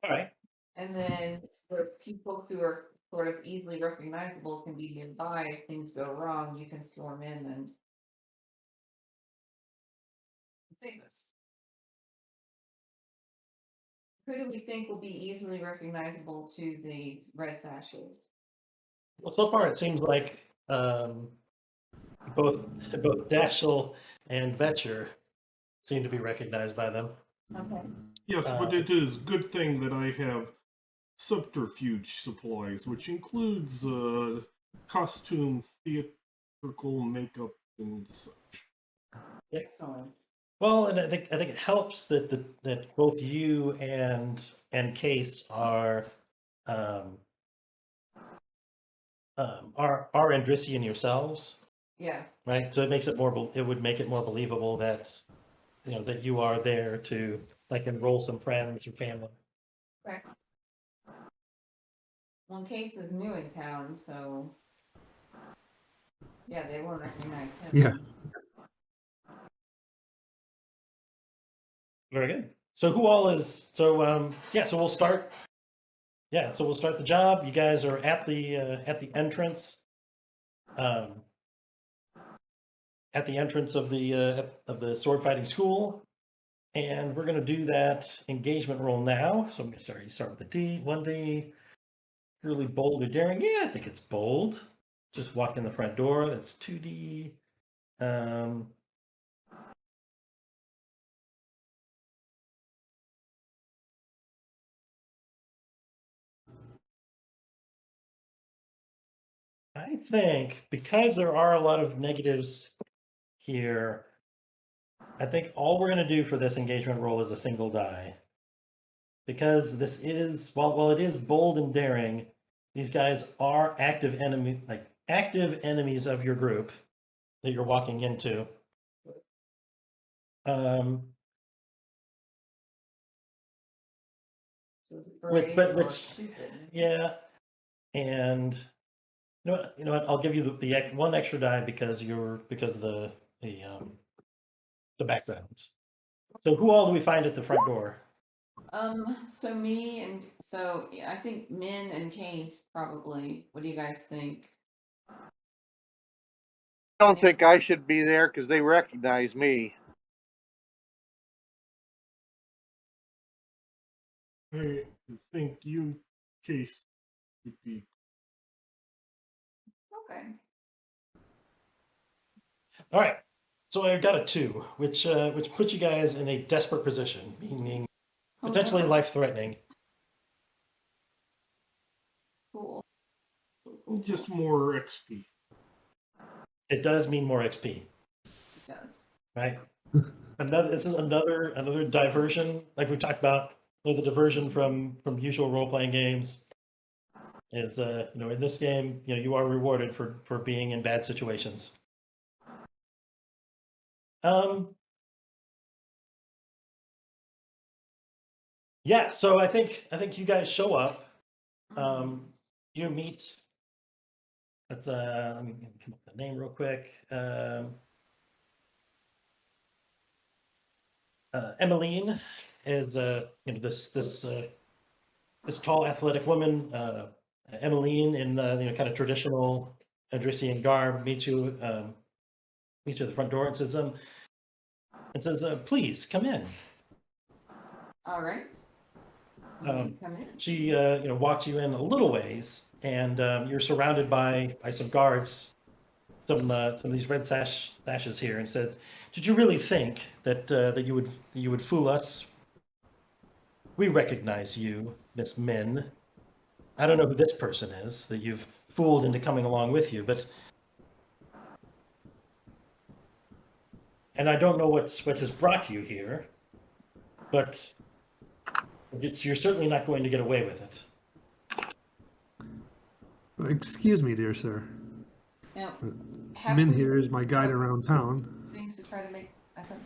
All right. And then for people who are sort of easily recognizable can be nearby, if things go wrong, you can storm in and save us. Who do we think will be easily recognizable to the Red Sashes? Well, so far it seems like both Dashiell and Vetcher seem to be recognized by them. Okay. Yes, but it is good thing that I have subterfuge supplies, which includes costume, theatrical makeup, and such. Excellent. Well, and I think it helps that that both you and Case are Andrissian yourselves, Yeah. right? So it makes it it would make it more believable that that you are there to like enroll some friends or family. Okay. Well, Case is new in town, so yeah, they won't recognize him. Yeah. Very good. So who all is yeah, so we'll start. Yeah, so we'll start the job. You guys are at the entrance. At the entrance of the sword fighting school, and we're going to do that engagement roll now. So I'm going to start with the D, 1D, really bold or daring. Yeah, I think it's bold. Just walk in the front door. That's 2D. I think because there are a lot of negatives here, I think all we're going to do for this engagement roll is a single die. Because this is, while it is bold and daring, these guys are active enemies of your group that you're walking into. So it's brave But or stupid. yeah, and you know what? I'll give you the one extra die because of the backgrounds. So who all do we find at the front door? So me and so yeah, I think Min and Case probably. What do you guys think? I don't think I should be there because they recognize me. I think you, Case, would be. Okay. All right. So I got a 2, which puts you guys in a desperate position, meaning Oh, potentially no. life-threatening. Cool. Just more XP. It does mean more XP, It does. right? This is another diversion, like we talked about. The diversion from usual role-playing games is, in this game, you are rewarded for being in bad situations. Yeah, so I think you guys show up. You meet. Let's let me come up with the name real quick. Emmeline is this tall, athletic woman. Emmeline in kind of traditional Adrisian garb meets you at the front door and says, "Please come in." All right. Um, Come in. She walks you in a little ways, and you're surrounded by some guards, some of these red sashes here, and said, "Did you really think that you would fool us? We recognize you, Miss Min. I don't know who this person is that you've fooled into coming along with you, and I don't know what has brought you here, but you're certainly not going to get away with it." Excuse me, dear sir. Now, have Min we here is my guide around town. things to try to make? I thought.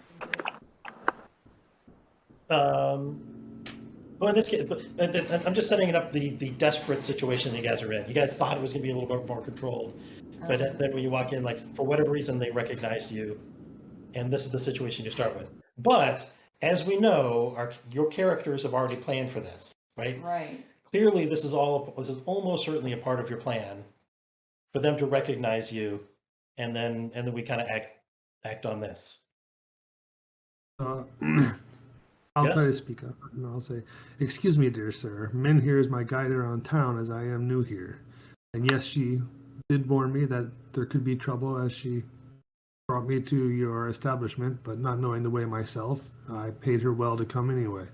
Well, in this case, I'm just setting it up the desperate situation you guys are in. You guys thought it was going to be a little bit more controlled, but then when you walk in, like for whatever reason, they recognized you, and this is the situation you start with. But as we know, your characters have already planned for this, right? Right. Clearly, this is almost certainly a part of your plan for them to recognize you, and then we kind of act on this. Uh, I'll try Yes? to speak up, and I'll say, "Excuse me, dear sir. Min here is my guide around town, as I am new here. And yes, she did warn me that there could be trouble as she brought me to your establishment, but not knowing the way myself, I paid her well to come anyway.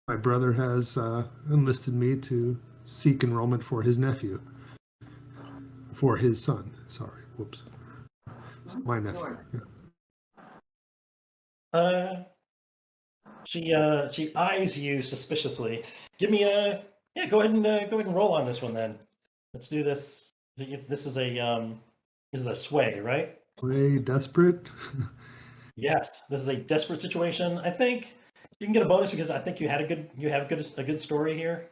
My brother has enlisted me to seek enrollment for his nephew, for his son. Sorry, whoops, my nephew. Sure. Yeah. She eyes you suspiciously. Give me a yeah. Go ahead and roll on this one then. Let's do this. This is a sway, right? Way desperate. Yes, this is a desperate situation. I think you can get a bonus because I think you have a good story here.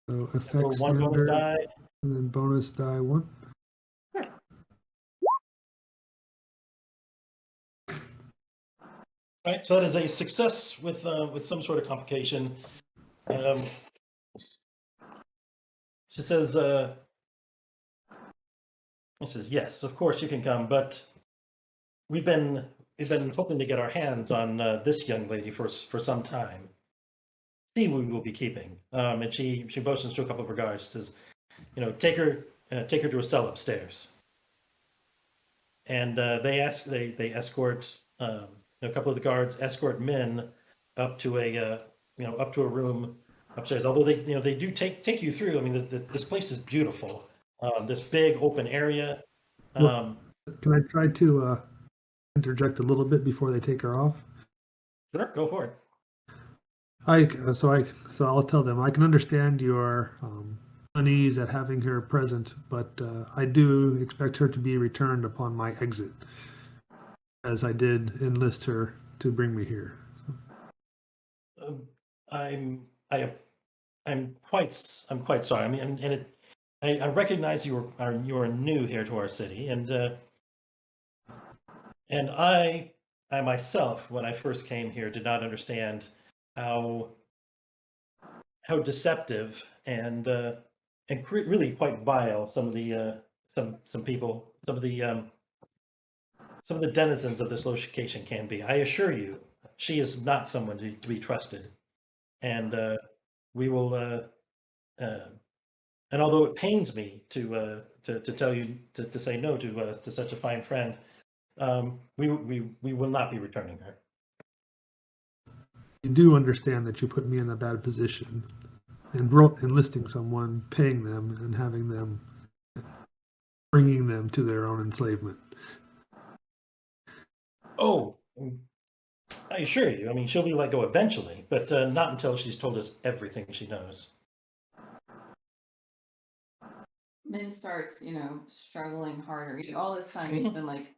So Or effect one bonus standard, die. and then bonus die 1. Right, so that is a success with some sort of complication. Um, she says, yes, of course you can come, but we've been hoping to get our hands on this young lady for some time. She we will be keeping." And she motions to a couple of her guards. She says, take her to a cell upstairs. And they escort a couple of the guards escort Min up to a room upstairs. Although they do take you through. I mean, this place is beautiful. This big open area. Well, can I try to interject a little bit before they take her off? Sure, go for it. So I'll tell them I can understand your unease at having her present, but I do expect her to be returned upon my exit, as I did enlist her to bring me here. Um, I'm I I'm quite sorry. I mean, I recognize you are new here to our city, and I myself, when I first came here, did not understand how deceptive and really quite vile some of the some people, some of the denizens of this location can be. I assure you, she is not someone to be trusted, and we will. And although it pains me to tell you to say no to such a fine friend, we will not be returning her. You do understand that you put me in a bad position and enlisting someone, paying them, and having them, bringing them to their own enslavement. Oh, I assure you. I mean, she'll be let go eventually, but not until she's told us everything she knows. Min starts, struggling harder. All this time he's Mhm. been like,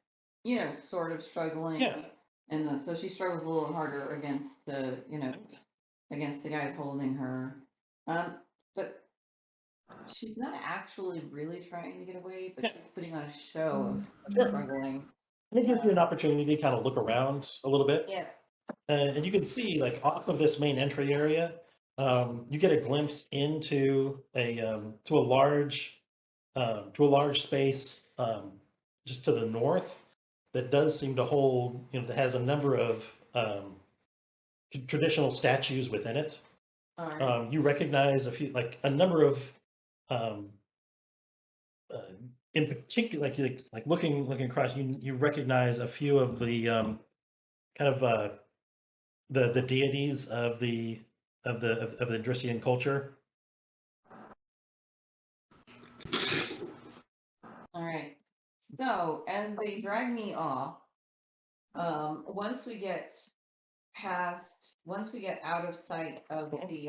sort of struggling. Yeah. And then, so she struggles a little harder against against the guys holding her. But she's not actually really trying to get away, but Yeah. she's putting on a show of Sure. struggling. And it gives you an opportunity to kind of look around a little bit. Yeah. And you can see, like, off of this main entry area, you get a glimpse into to a large space just to the north that does seem to hold, that has a number of traditional statues within it. All right. You recognize like a number of, um, uh, in particular, like looking across, you recognize a few of the kind of the deities of the Drissian culture. All right. So as they drag me off, once we get out of sight of once we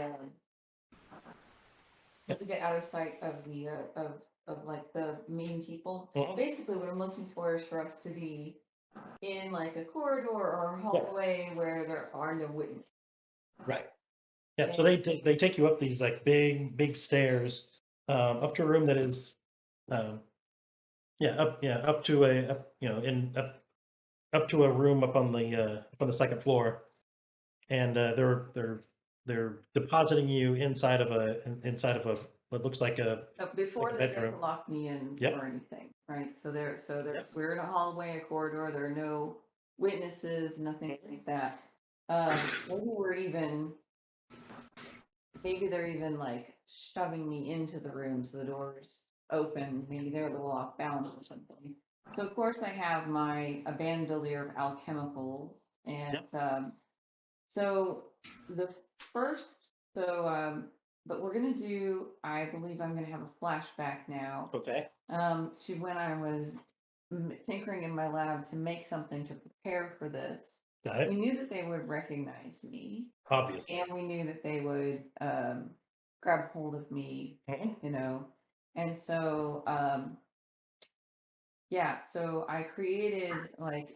get out of sight of the of like the main people, Mhm. basically what I'm looking for is for us to be in like a corridor or a hallway where there are no witnesses. Right. Yeah. So they take you up these like big stairs, up to a room that is, um, up to up to a room up on the second floor, and they're depositing you inside of a what looks like a Before a they bedroom. don't lock me in Yep. or anything, right? So Yep. we're in a hallway, a corridor. There are no witnesses, nothing like that. Maybe they're even like shoving me into the room so the doors open. Maybe they're a little off balance or something. So of course I have my a bandolier of alchemicals, and so the first but we're gonna do. I believe I'm gonna have a flashback now Okay. to when I was tinkering in my lab to make something to prepare for this. Got We it. knew that they would recognize me, Obviously. and we knew that they would grab hold of me, Mhm. and so so I created like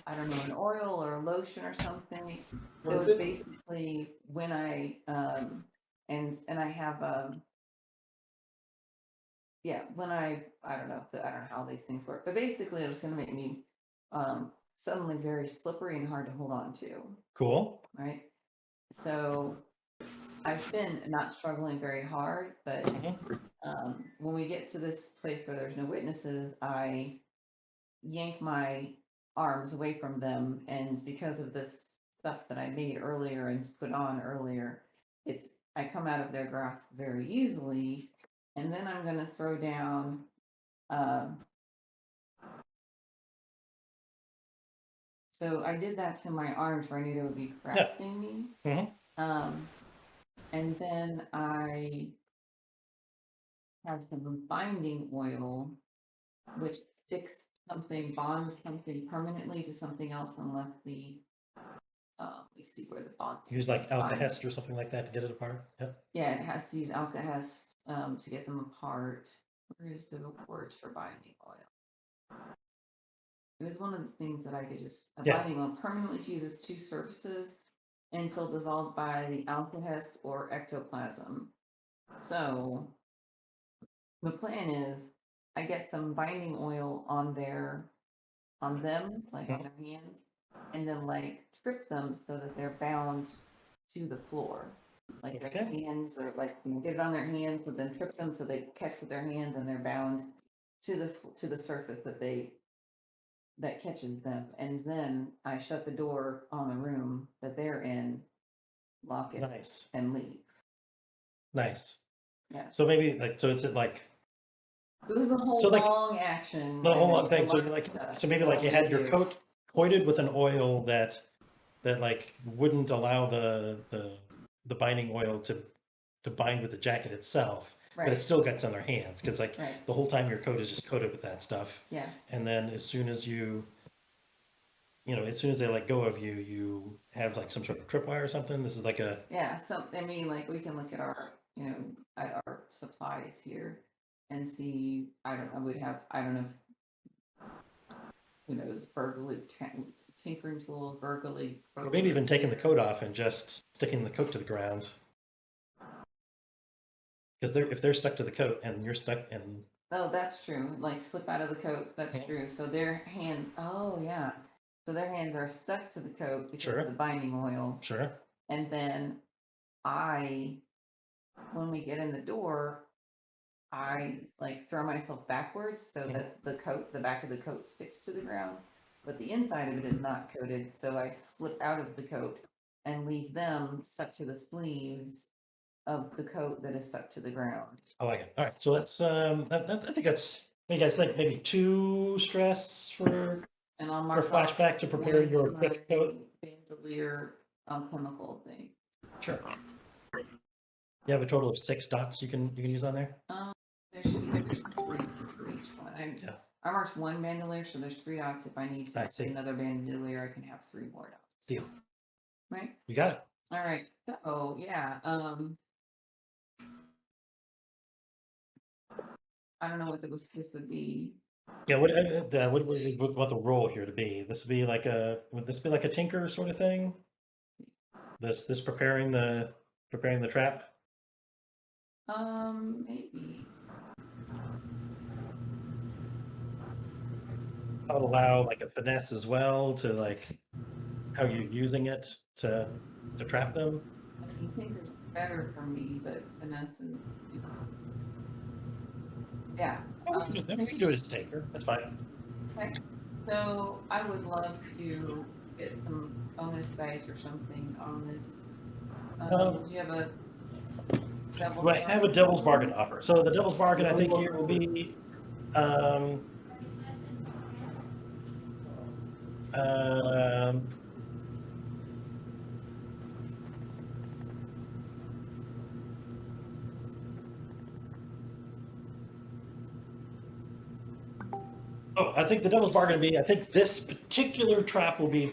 I don't know, an oil or a lotion or something. So it's basically when and I have when I don't know I don't know how these things work, but basically it was going to make me suddenly very slippery and hard to hold on to, Cool. right? So I've been not struggling very hard, but Mhm. when we get to this place where there's no witnesses, I yank my arms away from them, and because of this stuff that I made earlier and put on earlier, I come out of their grasp very easily, and then I'm going to throw down. Um, so I did that to my arms where I knew they would be grasping me, Mhm. and then I have some binding oil, which bonds something permanently to something else, unless let me see where the bond. Use like bind. alkahest or something like that to get it apart. Yep. Yeah, it has to use alkahest to get them apart. Where is the word for binding oil? It was one of the things that I could binding oil permanently fuses two surfaces until dissolved by the alkahest or ectoplasm. So the plan is I get some binding oil on them, like on their hands, and then like trip them so that they're bound to the floor. Like their hands are like get it on their hands, but then trip them so they catch with their hands and they're bound to the surface that catches them. And then I shut the door on the room that they're in, lock it, Nice, and leave. nice. Yeah. So maybe like, so it's like So this is a whole So, like, long action. the and whole it's a thing. So lot you of like, stuff so maybe that like I you need had to your do. coat coated with an oil that like wouldn't allow the binding oil to bind with the jacket itself, but it Right, still gets on their hands because like right, the whole time your coat is just coated with that stuff. yeah. And then as soon as as soon as they let go of you, you have like some sort of tripwire or something. This is like a Yeah, so, I mean, like, we can look at our, at our supplies here and see, I don't know, I don't know, who knows, tinkering tools, or maybe even taking the coat off and just sticking the coat to the ground. Because if they're stuck to the coat and you're stuck and Oh, that's true, like, slip out of the coat, that's Yeah. true, so their hands, oh, yeah. So their hands are stuck to the coat because Sure. of the binding oil, sure. and then when we get in the door, I like throw myself backwards so that the back of the coat sticks to the ground, but the inside of it is not coated. So I slip out of the coat and leave them stuck to the sleeves of the coat that is stuck to the ground. I like it. All right, so that's I think that's. What do you guys think? Maybe 2 stress for And I'll for mark off flashback to prepare one your for quick my coat. bandolier alchemical thing. Sure. You have a total of 6 dots you can use on there. There should be there's 3 for each one. Yeah. I marked one bandolier, so there's 3 dots. If I need to I make see. another bandolier, I can have 3 more dots. Deal. Right? You got it. All right. So yeah. I don't know what this would be. Yeah. What would you want the role here to be? This would be like would this be like a tinker sort of thing? This preparing the trap. Maybe. I'll allow like a finesse as well to like how you're using it to trap them. I mean, tinker's better for me, but finesse is, yeah. We can do it as a tinker. That's fine. Okay. So I would love to get some bonus dice or something on this. Do you have a devil's Right, have a bargain? devil's bargain offer. So the devil's bargain, I think here will be, um, um, I think the devil's bargain will be, I think this particular trap will be,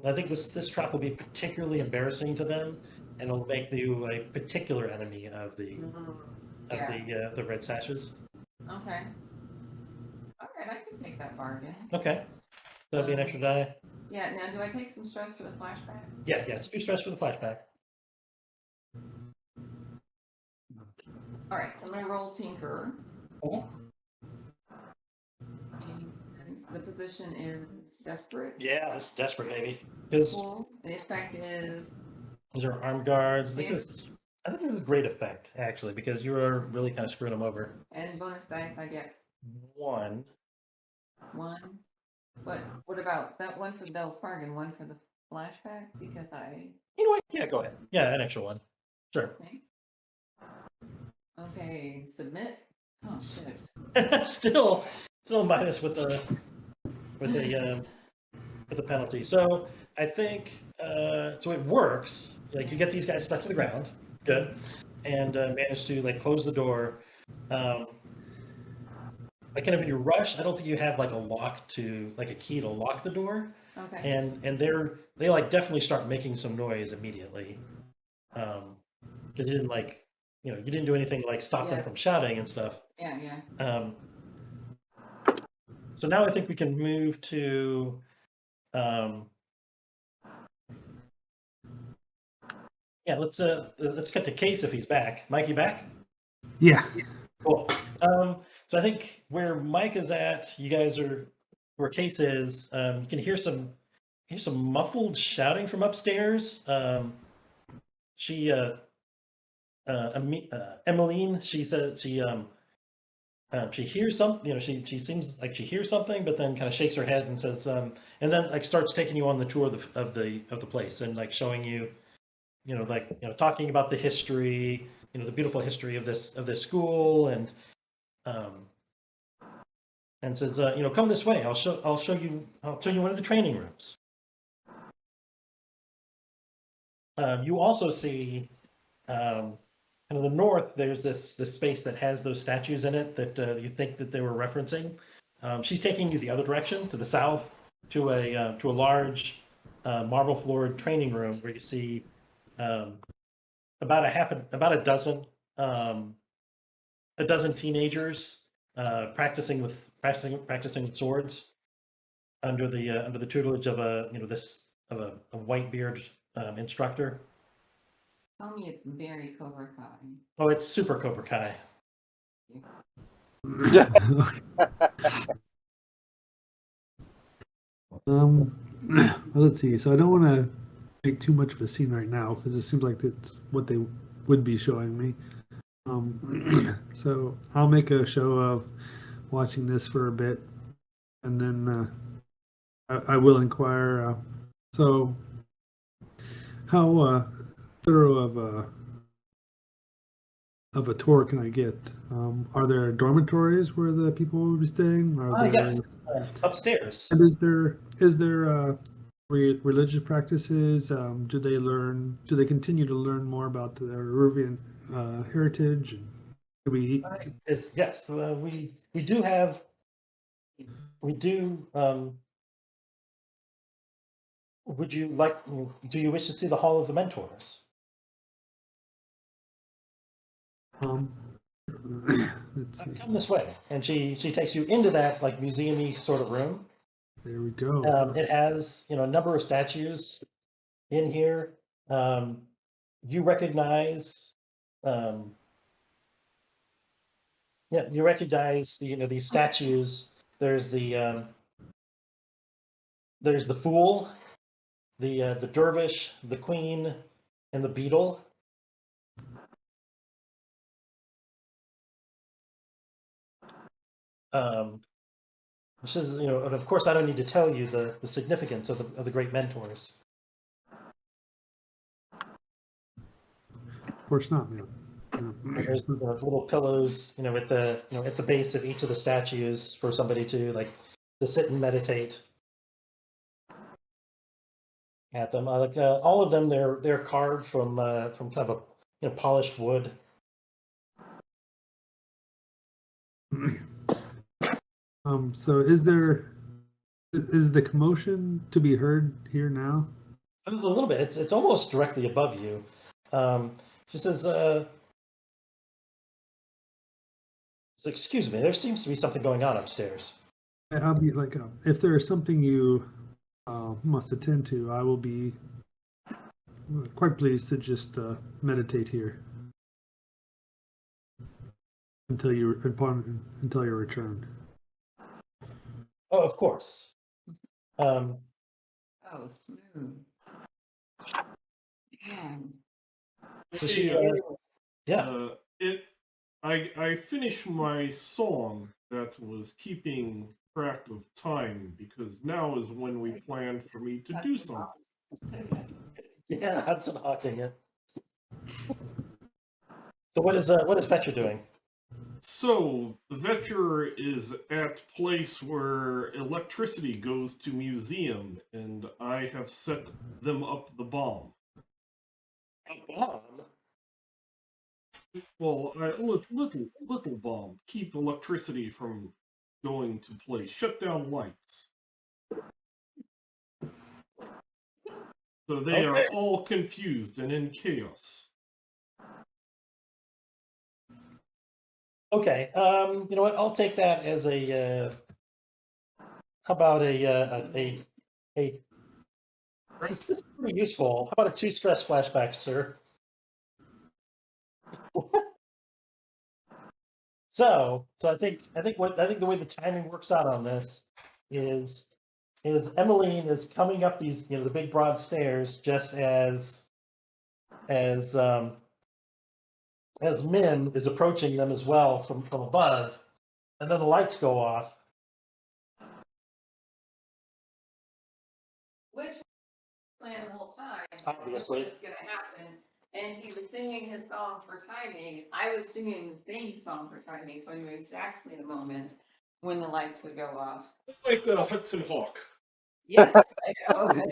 I think this trap will be particularly embarrassing to them, and it'll make you a particular enemy of the Red Sashes. Okay. All right, I can take that bargain. Okay, that'll be an extra die. Yeah. Now, do I take some stress for the flashback? Yeah, it's 2 stress for the flashback. All right. So I'm gonna roll tinker. Mhm. And the position is desperate. Yeah, this is desperate, baby. Because Cool. The effect is these are armed guards. Yeah. I think this is a great effect, actually, because you are really kind of screwing them over. and bonus dice. I get 1. 1. What about is that 1 for the devil's bargain, 1 for the flashback? Because You know what? Yeah, go ahead. Yeah, an extra 1. Sure. thanks. Okay, submit. Oh shit. still minus with the penalty. So I think so it works. Like you get these guys stuck to the ground, good, and manage to like close the door. Like kind of in your rush, I don't think you have like a key to lock the door. Okay. And they like definitely start making some noise immediately. Because you didn't you didn't do anything to like stop them Yeah. from shouting and stuff. Yeah. So now I think we can move to let's cut to Case if he's back. Mike, you back? Yeah. Cool. So I think where Mike is at, you guys are where Case is. You can hear some muffled shouting from upstairs. Emmeline, she says she hears something. She seems like she hears something, but then kind of shakes her head and says, and then like starts taking you on the tour of the place and like showing you talking about the history, the beautiful history of this school, and says, come this way. I'll show you one of the training rooms. You also see, kind of the north. There's this space that has those statues in it that you think that they were referencing. She's taking you the other direction, to the south, to a large marble floored training room where you see about a dozen teenagers practicing with swords under the tutelage of a white beard instructor. Tell me it's very Cobra Kai. Oh, it's super Cobra Kai. Let's see. So I don't want to make too much of a scene right now because it seems like it's what they would be showing me. So I'll make a show of watching this for a bit, and then I will inquire. So how thorough of a tour can I get? Are there dormitories where the people will be staying? Are there, Yes, upstairs. and is there religious practices? Do they continue to learn more about the Peruvian heritage? Do we? Yes, we do have. We do. Would you like? Do you wish to see the Hall of the Mentors? Let's see. Come this way, and she takes you into that like museum-y sort of room. There we go. It has a number of statues in here. You recognize, you recognize these statues. There's the fool, the dervish, the queen, and the beetle. This is, and of course, I don't need to tell you the significance of the great mentors. Of course not, man. There's little pillows, at the base of each of the statues for somebody to sit and meditate at them. All of them, they're carved from kind of a polished wood. So is the commotion to be heard here now? A little bit. It's almost directly above you. She says, so excuse me, there seems to be something going on upstairs. I'll be like, if there is something you must attend to, I will be quite pleased to just meditate here until your return. Oh, of course. Oh, smooth. Man. So Hey, she, yeah. I finished my song that was keeping track of time because now is when we planned for me to do something. Yeah, Hudson Hawking it. So what is Fetcher doing? So Vetcher is at place where electricity goes to museum, and I have set them up the bomb. A bomb? Well, little bomb. Keep electricity from going to place. Shut down lights. So they are all confused and in chaos. Okay. You know what? I'll take that as a. How about a. This is pretty useful. How about a 2 stress flashback, sir? So I think the way the timing works out on this is Emmeline is coming up these the big broad stairs just as Min is approaching them as well from above, and then the lights go off. Which plan the whole time Obviously. what's gonna happen. And he was singing his song for timing. I was singing the same song for timing, so I knew exactly the moment when the lights would go off. Like a Hudson Hawk. Yes, I know.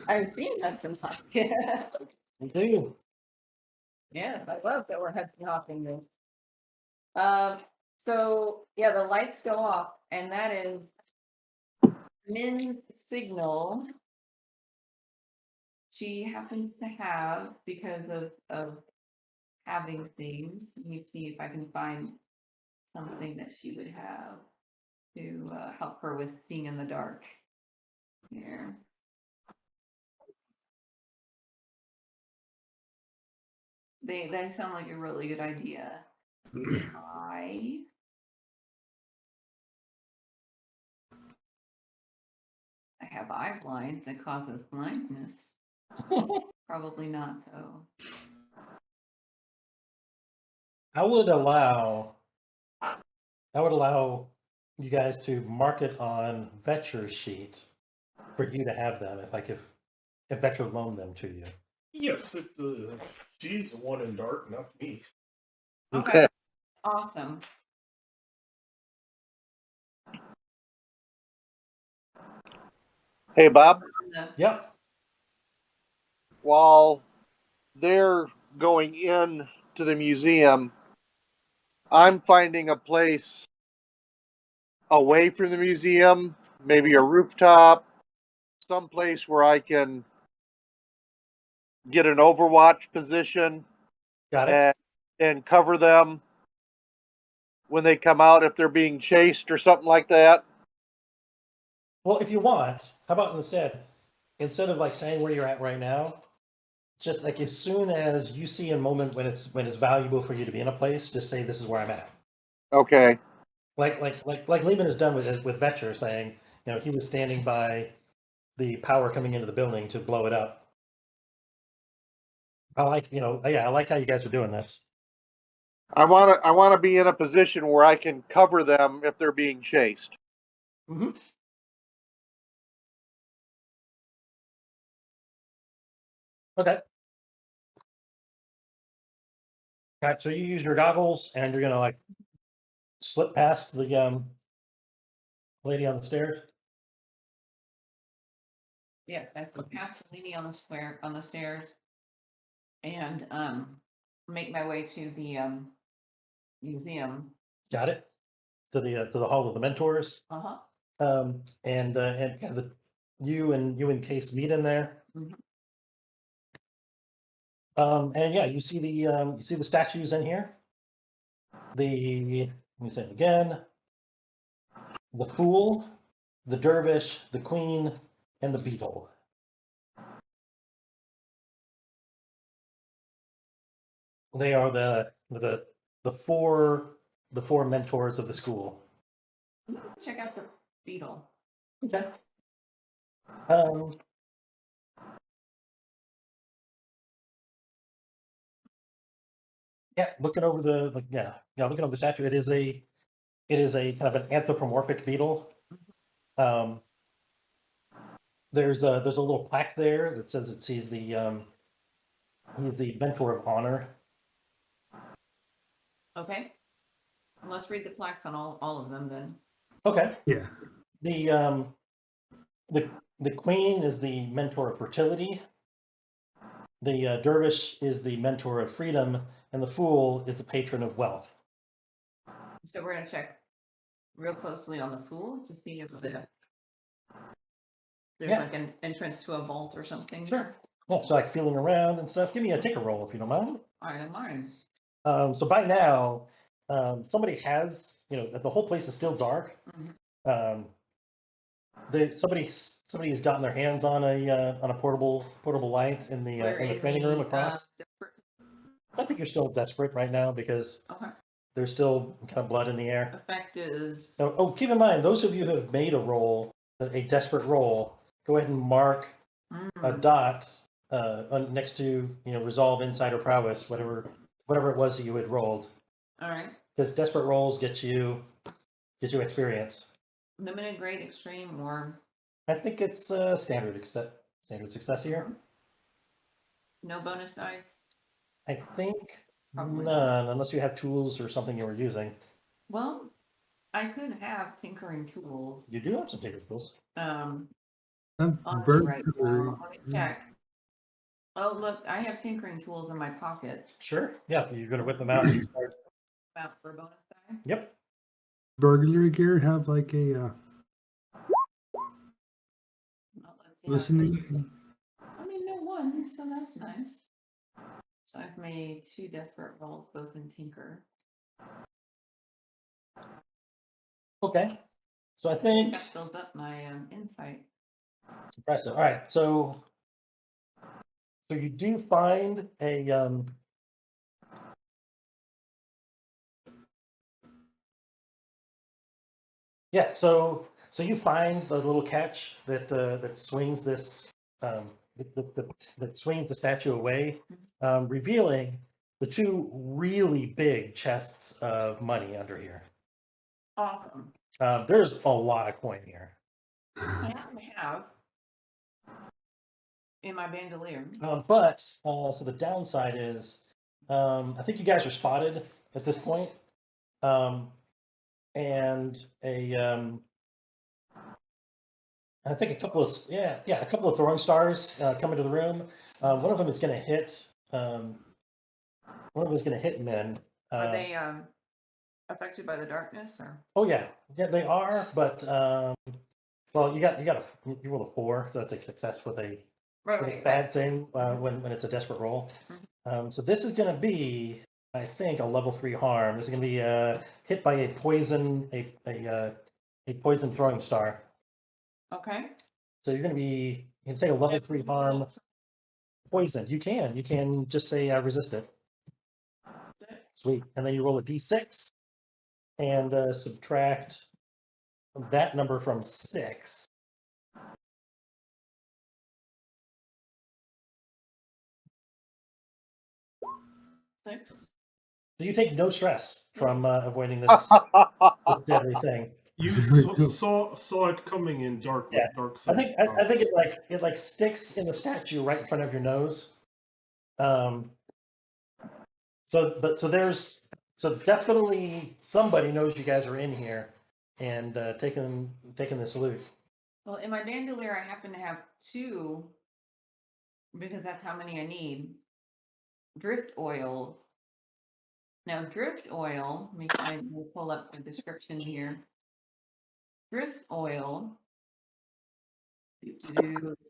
I've seen Hudson Hawk. Yes, We do. I love that we're Hudson Hawking this. So yeah, the lights go off, and that is Min's signal. She happens to have because of having things. Let me see if I can find something that she would have to help her with seeing in the dark. Here. They sound like a really good idea. I have eye blind that causes blindness. Probably not though. I would allow you guys to mark it on Vetcher's sheet for you to have them if Vetcher loaned them to you. Yes, she's the one in dark, not me. Okay. Awesome. Hey, Bob, Yep. while they're going in to the museum, I'm finding a place away from the museum, maybe a rooftop, someplace where I can get an overwatch position Got it. and cover them when they come out if they're being chased or something like that. Well, if you want, how about instead of like saying where you're at right now, just like as soon as you see a moment when it's valuable for you to be in a place, just say this is where I'm at. Okay. Like Lehman has done with Vetcher, saying, he was standing by the power coming into the building to blow it up. I like how you guys are doing this. I want to be in a position where I can cover them if they're being chased. Mm-hmm. Okay. All right, so you use your goggles and you're gonna like slip past the lady on the stairs. Yes, I slip past the lady on the stairs and make my way to the museum. Got it. To the hall of the mentors. Uh-huh. And kind of you and Case meet in there. Mhm. And yeah, you see the statues in here. Let me say it again. The Fool, the Dervish, the Queen, and the Beetle. They are the four mentors of the school. Check out the beetle. Okay. Yeah, looking over looking over the statue, it is a kind of an anthropomorphic beetle. There's a little plaque there that says he's the mentor of honor. Okay. Let's read the plaques on all of them then. Okay. Yeah. The queen is the mentor of fertility. The dervish is the mentor of freedom, and the fool is the patron of wealth. So we're gonna check real closely on the fool to see if there's Yeah. like an entrance to a vault or something. Sure. Yeah, so like feeling around and stuff. Give me a ticker roll if you don't mind. All right, I'm mine. So by now, somebody has, the whole place is still dark. Mhm. Somebody has gotten their hands on a portable light in the training room across. I think you're still desperate right now because Okay. there's still kind of blood in the air. Effect is Oh, keep in mind, those of you who have made a desperate roll, go ahead and mark a dot next to resolve insight or prowess, whatever it was that you had rolled. all right. Because desperate rolls get you experience. Limited, great, extreme, or I think it's standard success here. No bonus dice? I think Probably none, unless you have tools or something you were using. Well, I could have tinkering tools. You do have some tinker tools. On I'm me right burglary. now. Let me check. Oh, look, I have tinkering tools in my pockets. Sure. Yeah, you're gonna whip them out and start. About for a bonus die? Yep. Burglary gear have like a Well, let's see how listening. I mean, no one, so that's nice. So I've made 2 desperate rolls, both in tinker. Okay. So I think That built up my insight. impressive. All right. So you do find a yeah. So you find the little catch that that swings this that swings the statue away, revealing the 2 really big chests of money under here. Awesome. There's a lot of coin here. I happen to have in my bandolier. But so the downside is, I think you guys are spotted at this point, and I think a couple of a couple of throwing stars come into the room. One of them is going to hit. One of them is going to hit men. Are they affected by the darkness or? Oh yeah, they are. But well, you roll a 4, so that's a success with a Right. bad thing when it's a desperate roll. So this is going to be, I think, a level 3 harm. This is going to be hit by a poison throwing star. Okay. So you're going to take a level 3 harm poisoned. You can just say resist it. Sweet. And then you roll a d6 and subtract that number from 6. Six. So you take no stress from avoiding this deadly thing. You saw it coming in dark with Yeah. dark I side. think it like sticks in the statue right in front of your nose. So definitely somebody knows you guys are in here and taking the salute. Well, in my bandolier, I happen to have 2 because that's how many I need. Drift oils. Now, drift oil, let me pull up the description here. Drift oil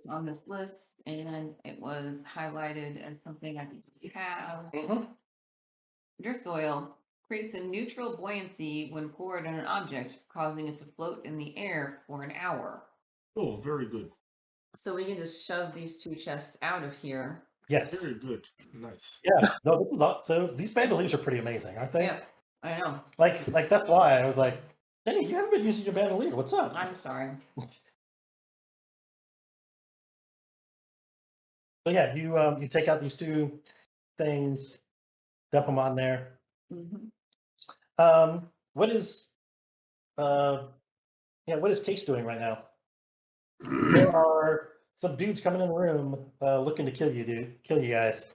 on this list, and it was highlighted as something I could just have. Drift oil creates a neutral buoyancy when poured on an object, causing it to float in the air for an hour. Oh, very good. So we can just shove these 2 chests out of here. Yes. Very good. Nice. Yeah. No, this is so these bandoliers are pretty amazing, aren't they? Yeah, I know. Like that's why I was like, Jenny, you haven't been using your bandolier. What's up? I'm sorry. So yeah, you take out these 2 things, dump them on there. What is what is Case doing right now? There are some dudes coming in the room looking to kill you guys,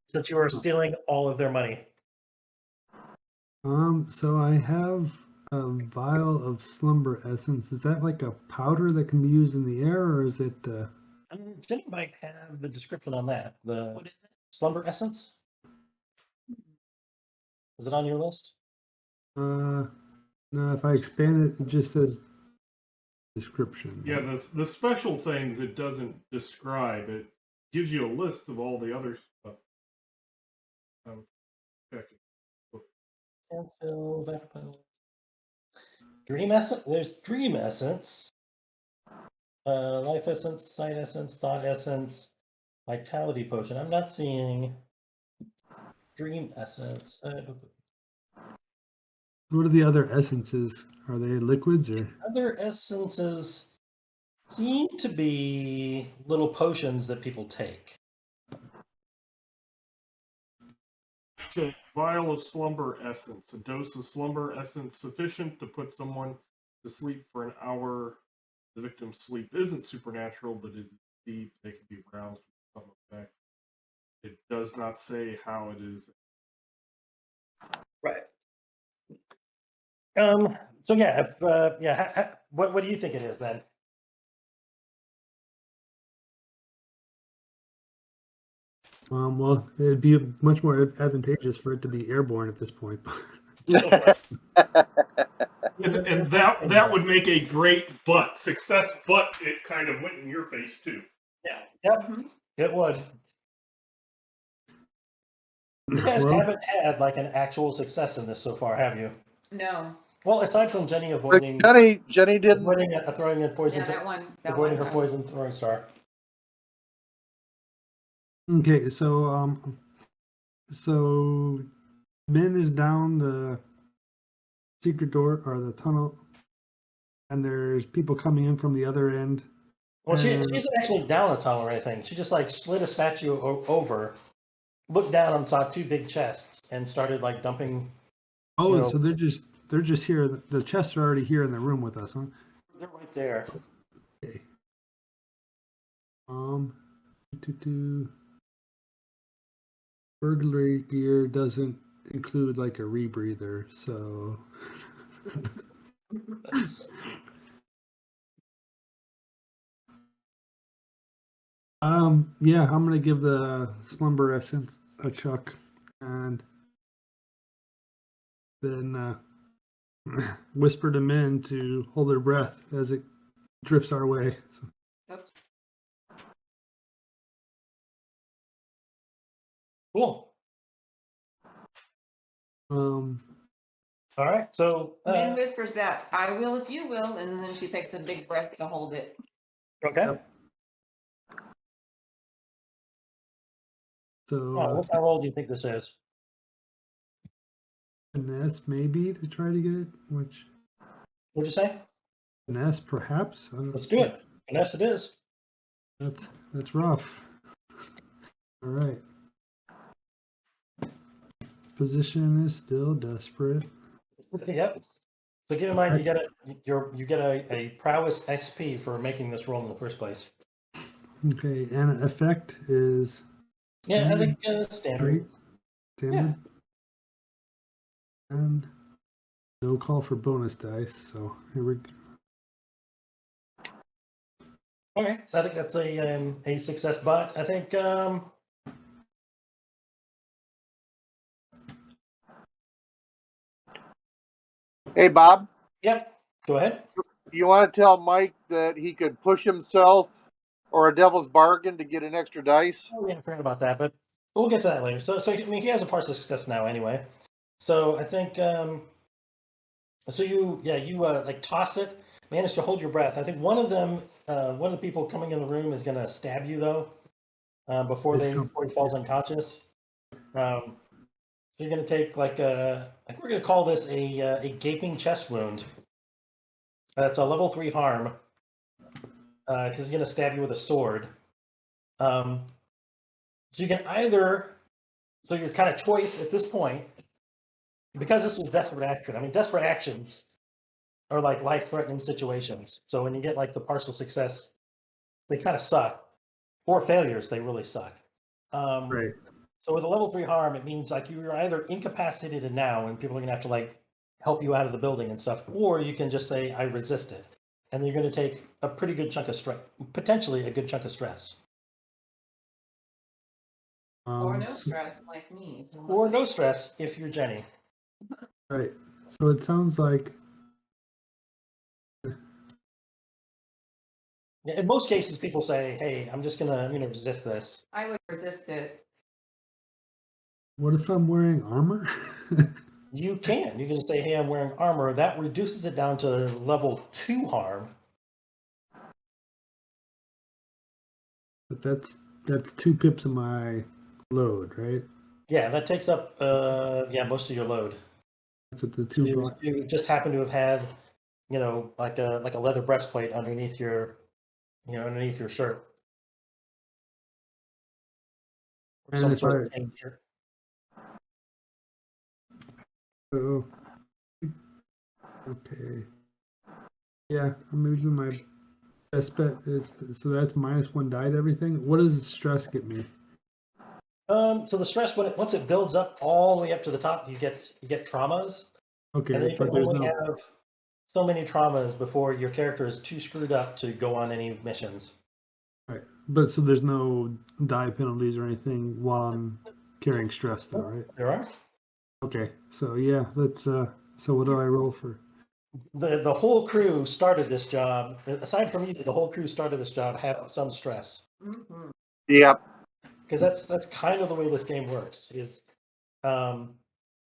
since you are stealing all of their money. So I have a vial of slumber essence. Is that like a powder that can be used in the air, or is it? Jenny might have the description on that. The What is it? slumber essence. Is it on your list? No, if I expand it, it just says description. Yeah, the special things it doesn't describe. It gives you a list of all the other stuff. Checking. Cancel back. Dream essence. There's dream essence. Life essence, sight essence, thought essence, vitality potion. I'm not seeing dream essence. What are the other essences? Are they liquids or? Other essences seem to be little potions that people take. Okay, vial of slumber essence. A dose of slumber essence sufficient to put someone to sleep for an hour. The victim's sleep isn't supernatural, but it is deep. They can be roused with some effect. It does not say how it is. Right. So yeah, if what do you think it is then? Well, it'd be much more advantageous for it to be airborne at this point. And that would make a great butt success, but it kind of went in your face too. Yeah. Yep. Mhm. It would. You guys Well, haven't had like an actual success in this so far, have you? No, Well, aside from Jenny avoiding Jenny didn't. avoiding a throwing in poison, yeah, that one avoiding her time. poison throwing star. okay, so Min is down the secret door or the tunnel, and there's people coming in from the other end. Well, she And- isn't actually down a tunnel or anything. She just like slid a statue over, looked down and saw two big chests, and started like dumping. Oh, You know- so they're just here. The chests are already here in the room with us, huh? They're right there. Okay. To burglary gear doesn't include like a rebreather, so yeah, I'm gonna give the slumber essence a chuck, and then whisper to Min to hold their breath as it drifts our way. So, Oops. Cool. um, All right. So Min whispers back, "I will if you will," and then she takes a big breath to hold it. okay. Yep. so What kind of roll do you think this is? finesse maybe to try to get it, which What'd you say? finesse perhaps. I don't- Let's do it. Yes, it is. That's rough. All right. Position is still desperate. Yep. So keep in mind, you get a prowess XP for making this roll in the first place. Okay, and effect is Yeah, I standard, think standard. right? Standard. And no call for bonus dice, so here we go. Okay, I think that's a success. But I think Hey, Bob, yep. Go ahead. you want to tell Mike that he could push himself or a devil's bargain to get an extra dice? Oh, yeah, I forgot about that, but we'll get to that later. So I mean, he has a partial success now anyway. So I think so you like toss it, manage to hold your breath. I think one of the people coming in the room is gonna stab you though, before he falls unconscious. So you're gonna take like we're gonna call this a gaping chest wound. That's a level 3 harm, because he's gonna stab you with a sword. So you can either, so your kind of choice at this point, because this was desperate action. I mean, desperate actions are like life-threatening situations. So when you get like the partial success, they kind of suck. Or failures, they really suck. Right. So with a level 3 harm, it means like you're either incapacitated now, and people are gonna have to like help you out of the building and stuff, or you can just say I resisted, and you're gonna take a pretty good chunk of stress, potentially a good chunk of stress, Or no So- stress, like me. or no stress if you're Jenny. right. So it sounds like Yeah, in most cases, people say, "Hey, I'm just gonna resist this." I would resist it. what if I'm wearing armor? You can just say, "Hey, I'm wearing armor." That reduces it down to level 2 harm. But that's 2 pips of my load, right? Yeah, that takes up most of your load. That's what the So 2 you, brought. you just happen to have had, like a leather breastplate underneath your, underneath your shirt. Or And some if sort of chain shirt. Oh, okay. Yeah, I'm using my best bet is so that's -1 die to everything. What does stress get me? So the stress once it builds up all the way up to the top, you get traumas, and then Okay, you can but there's only no. have so many traumas before your character is too screwed up to go on any missions. Right. But so there's no die penalties or anything while I'm carrying stress though, right? There are. Okay. So yeah, let's so what do I roll for? The whole crew started this job. Aside from you, the whole crew started this job having some stress, Mhm. Yep. because that's kind of the way this game works. Is um,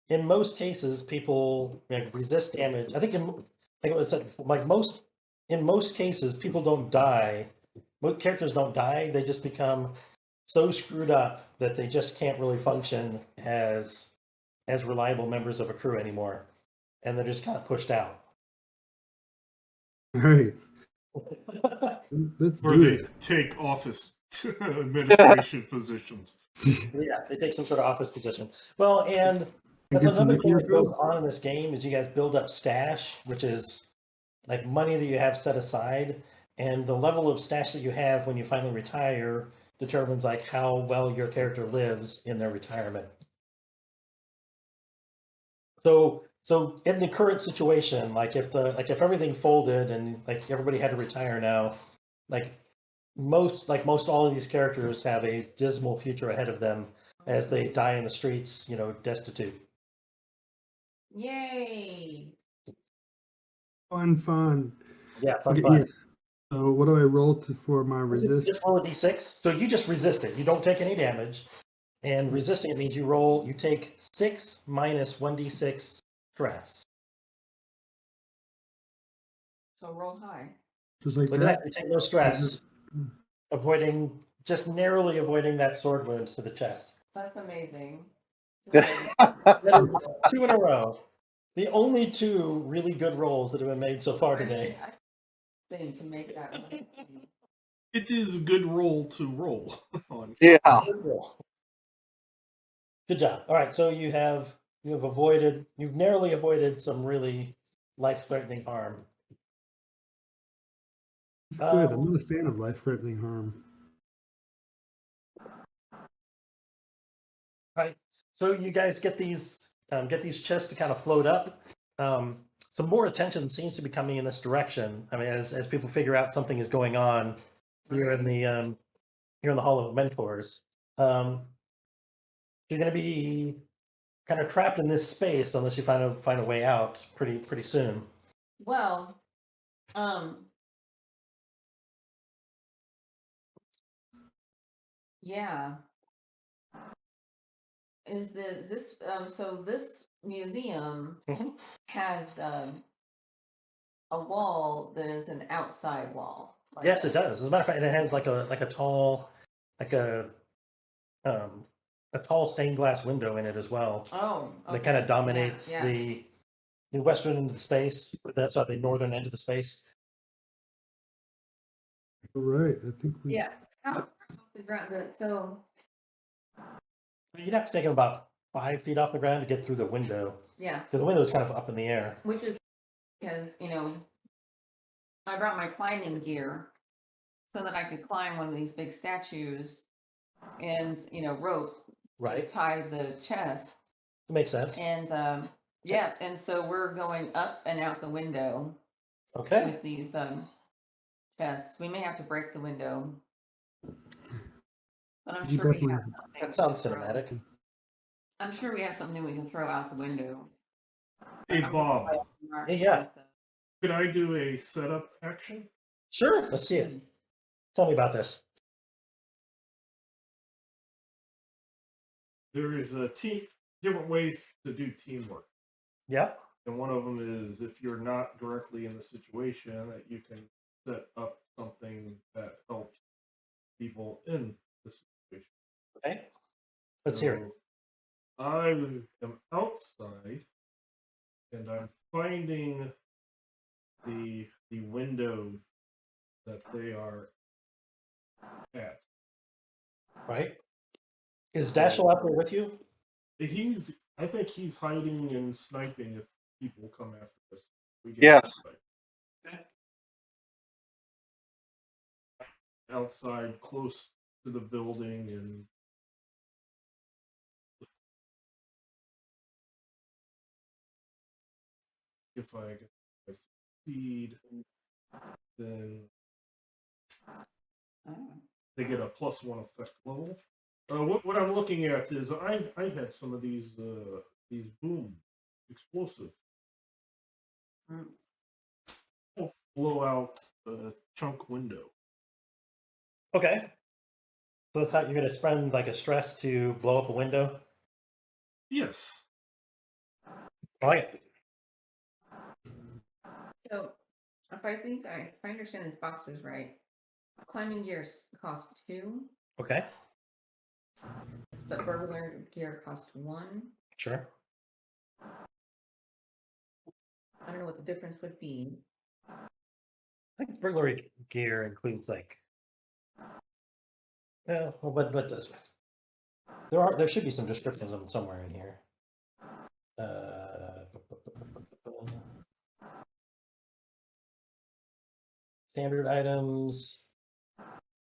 in most cases, people resist damage. I think like it was said, like in most cases, people don't die. Most characters don't die. They just become so screwed up that they just can't really function as reliable members of a crew anymore, and they're just kind of pushed out. All right. Let's Or do they it. take office administration positions. Yeah, they take some sort of office position. Well, and I that's get some another thing nuclear that goes code? on in this game is you guys build up stash, which is like money that you have set aside, and the level of stash that you have when you finally retire determines like how well your character lives in their retirement. So in the current situation, like if everything folded and like everybody had to retire now, like most all of these characters have a dismal future ahead of them as they die in the streets, destitute. Yay! Fun. Yeah, fun, Okay, fun. here. So what do I roll for my resist? Just roll a d6. So you just resist it. You don't take any damage. And resisting it means you take 6 minus 1d6 stress. So roll high. Just like Look at that. that? You take no stress, just narrowly avoiding that sword wound to the chest. That's amazing. That is 2 in a row. The only 2 really good rolls that have been made so far today. Thing to make that one. It is a good roll to roll on. Yeah. Good roll. Good job. All right, so you've narrowly avoided some really life-threatening harm. It's good. I'm not a fan of life-threatening harm. Right. So you guys get these chests to kind of float up. Some more attention seems to be coming in this direction. I mean, as people figure out something is going on here in the Hall of Mentors. You're going to be kind of trapped in this space unless you find a way out pretty soon. Well, yeah. Is this so this museum Mhm. has a wall that is an outside wall. Like Yes, it does. As a matter of fact, it has like a tall like um, a tall stained glass window in it as well. Oh, That kind of okay. dominates Yeah. the western end of the space. That's the northern end of the space. All right. I think we. Yeah. Off the ground, so You'd have to take it about 5 feet off the ground to get through the window yeah, because the window is kind of up in the air. which is because I brought my climbing gear so that I could climb one of these big statues and rope to Right. tie the chest. It makes sense. And yeah, and so we're going up and out the window Okay. with these chests. We may have to break the window, but I'm You sure we definitely. have something. That sounds we can throw. cinematic. I'm sure we have something we can throw out the window. Hey, Bob, Yeah. could I do a setup action? Sure. Let's see it. Tell me about this. There is different ways to do teamwork. Yep. And one of them is if you're not directly in the situation, that you can set up something that helps people in the situation. Okay. Let's hear it. So I am outside and I'm finding the window that they are at. Right. Is Dashel out there with you? I think he's hiding and sniping if people come after us. We get Yes. outside close to the building and if I succeed, then they get a +1 effect level. What I'm looking at is I had some of these boom explosive blow out the chunk window. Okay. So that's how you're going to spend like a stress to blow up a window. Yes. I like it. So, if I understand this boxes right, climbing gears cost 2, Okay. but burglar gear cost 1. Sure. I don't know what the difference would be. I think burglary gear includes like, well, but does there should be some descriptions of them somewhere in here. Standard items,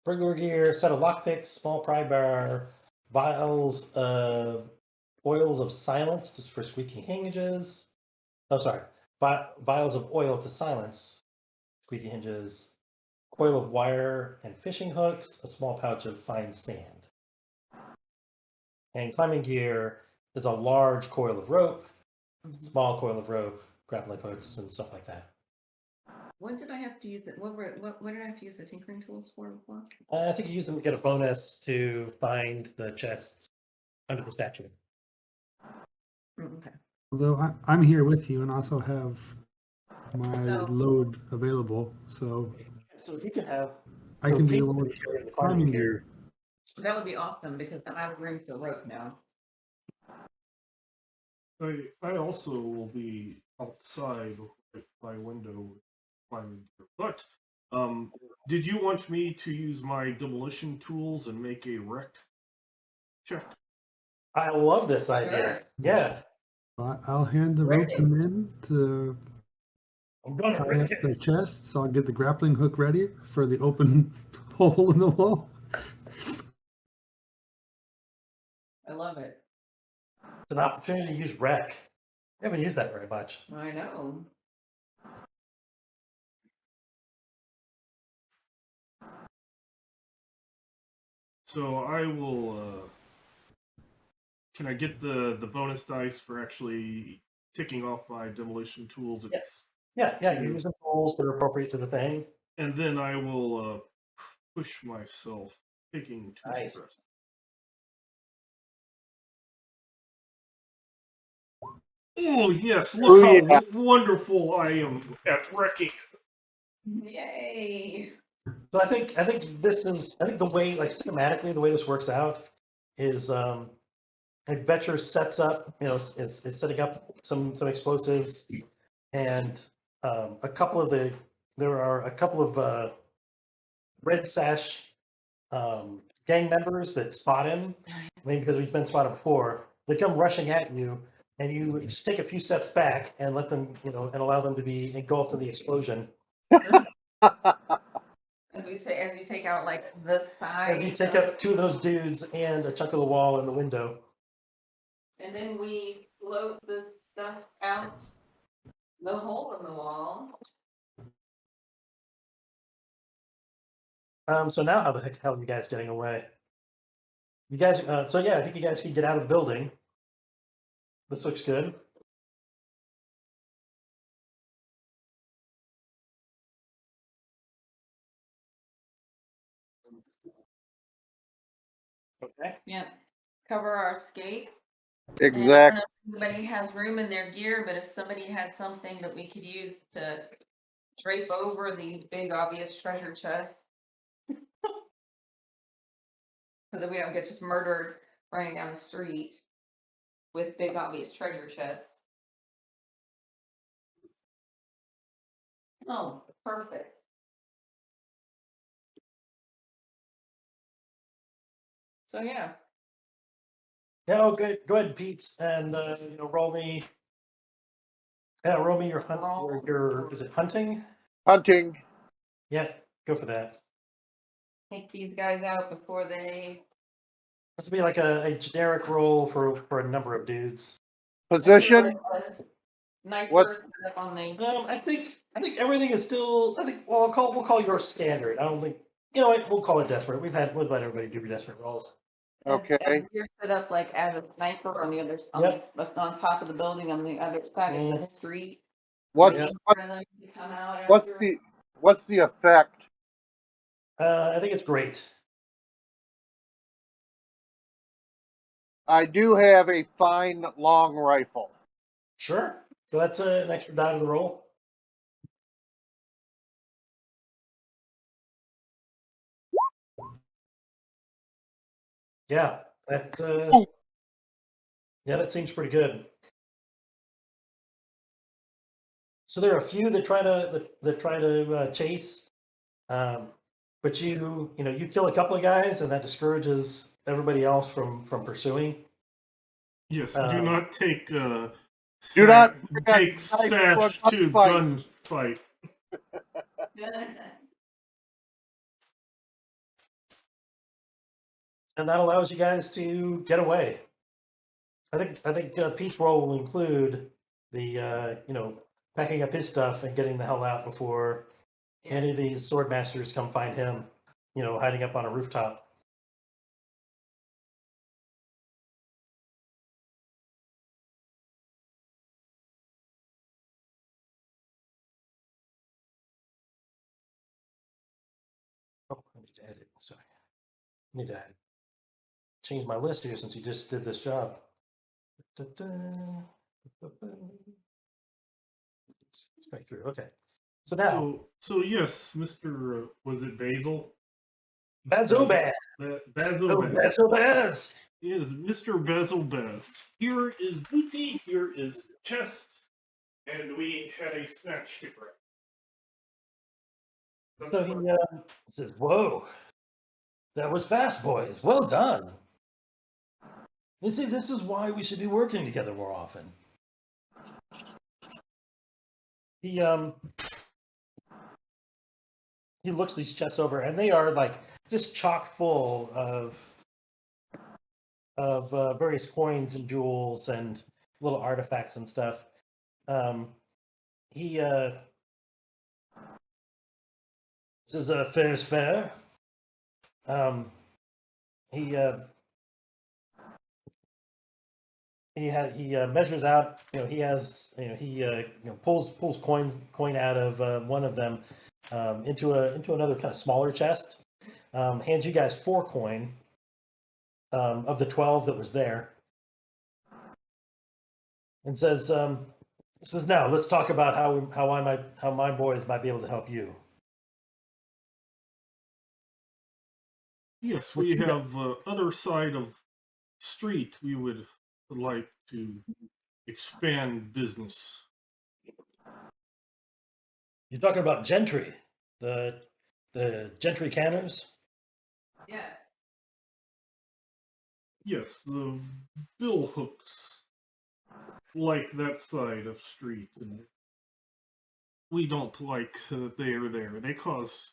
burglar gear, set of lockpicks, small pry bar, vials of oils of silence just for squeaky hinges. Oh, sorry, vials of oil to silence squeaky hinges, coil of wire and fishing hooks, a small pouch of fine sand. And climbing gear is a large coil of rope, small coil of rope, grappling hooks, and stuff like that. What did I have to use it? What did I have to use the tinkering tools for before? I think you use them to get a bonus to find the chests under the statue. Okay. Although I'm here with you and also have my So- load available, so So you can have. I so can be Casey able can to carry the climbing gear. That would be awesome because then I have room for rope now. I also will be outside with my window climbing gear. But did you want me to use my demolition tools and make a wreck check? I love this idea. Sure. Yeah, I'll hand the rope Ready. to Min to I'm gonna tie wreck up the it. chest, so I'll get the grappling hook ready for the open hole in the wall. I love it. It's an opportunity to use wreck. I haven't used that very much. I know. So I will. Can I get the bonus dice for actually ticking off my demolition tools? Yes. Yeah, To- you're using tools that are appropriate to the thing. And then I will push myself, taking 2 Nice. stress. Oh yes! Look Oh, how yeah. wonderful I am at wrecking. Yay. So I think the way, like, cinematically, the way this works out is Adventure sets up, is setting up some explosives, and there are a couple of Red Sash gang members that spot him. Maybe because he's been spotted before. They come rushing at you, and you just take a few steps back and let them, and allow them to be engulfed in the explosion. As we take out like the side. As you take up 2 of those dudes and a chunk of the wall and the window. And then we float the stuff out the hole in the wall. So now how the heck are you guys getting away? You guys, so yeah, I think you guys can get out of the building. This looks good. Okay. Yep. Cover our escape. Exactly. And I don't know if anybody has room in their gear, but if somebody had something that we could use to drape over these big obvious treasure chests. So that we don't get just murdered running down the street with big obvious treasure chests. Oh, perfect. So yeah. Yeah, oh, good. Go ahead, Pete, and roll me. Yeah, roll me your hunt. Your is it hunting? Hunting. Yeah, go for that. Take these guys out before they. This would be like a generic roll for a number of dudes. Position. Nicer What- setup on the. I think everything is still. I think well, we'll call yours standard. I don't think what we'll call it desperate. We've let everybody do desperate rolls. Okay. As you're set up like as a sniper on the other, on top of the building on the other side of the Mhm. street. What's Yeah. what, For them to come out what's after. the effect? I think it's great. I do have a fine long rifle. Sure. So that's an extra die to the roll. Yeah, that Ooh. yeah, that seems pretty good. So there are a few that try to chase, but you kill a couple of guys, and that discourages everybody else from pursuing. Yes, do Um, not take Do not take knife to a sash to gunfight. gunfight. and that allows you guys to get away. I think Pete's role will include the packing up his stuff and getting the hell out before any of these sword masters come find him, hiding up on a rooftop. Oh, I need to edit. Sorry, I need to change my list here since you just did this job. Straight through. Okay. So now, So yes, Mr. Was it Basil? Bazo Baz. Bazo Oh, Baz. Bazo Baz. Is Mr. Basil Baz. Here is booty, here is chest, and we had a snatch to grab. So he says, "Whoa, that was fast, boys. Well done. You see, this is why we should be working together more often." He looks these chests over, and they are like just chock full of various coins and jewels and little artifacts and stuff. He says, "Fair is fair." He measures out. He has. He pulls coin out of one of them into another kind of smaller chest. Hands you guys 4 coin of the 12 that was there, and says, "Now let's talk about how my boys might be able to help you." Yes, What we you got? have other side of street. We would like to expand business. You're talking about Gentry, the Gentry canners. Yeah. Yes, the bill hooks like that side of street, and we don't like that they are there. They cause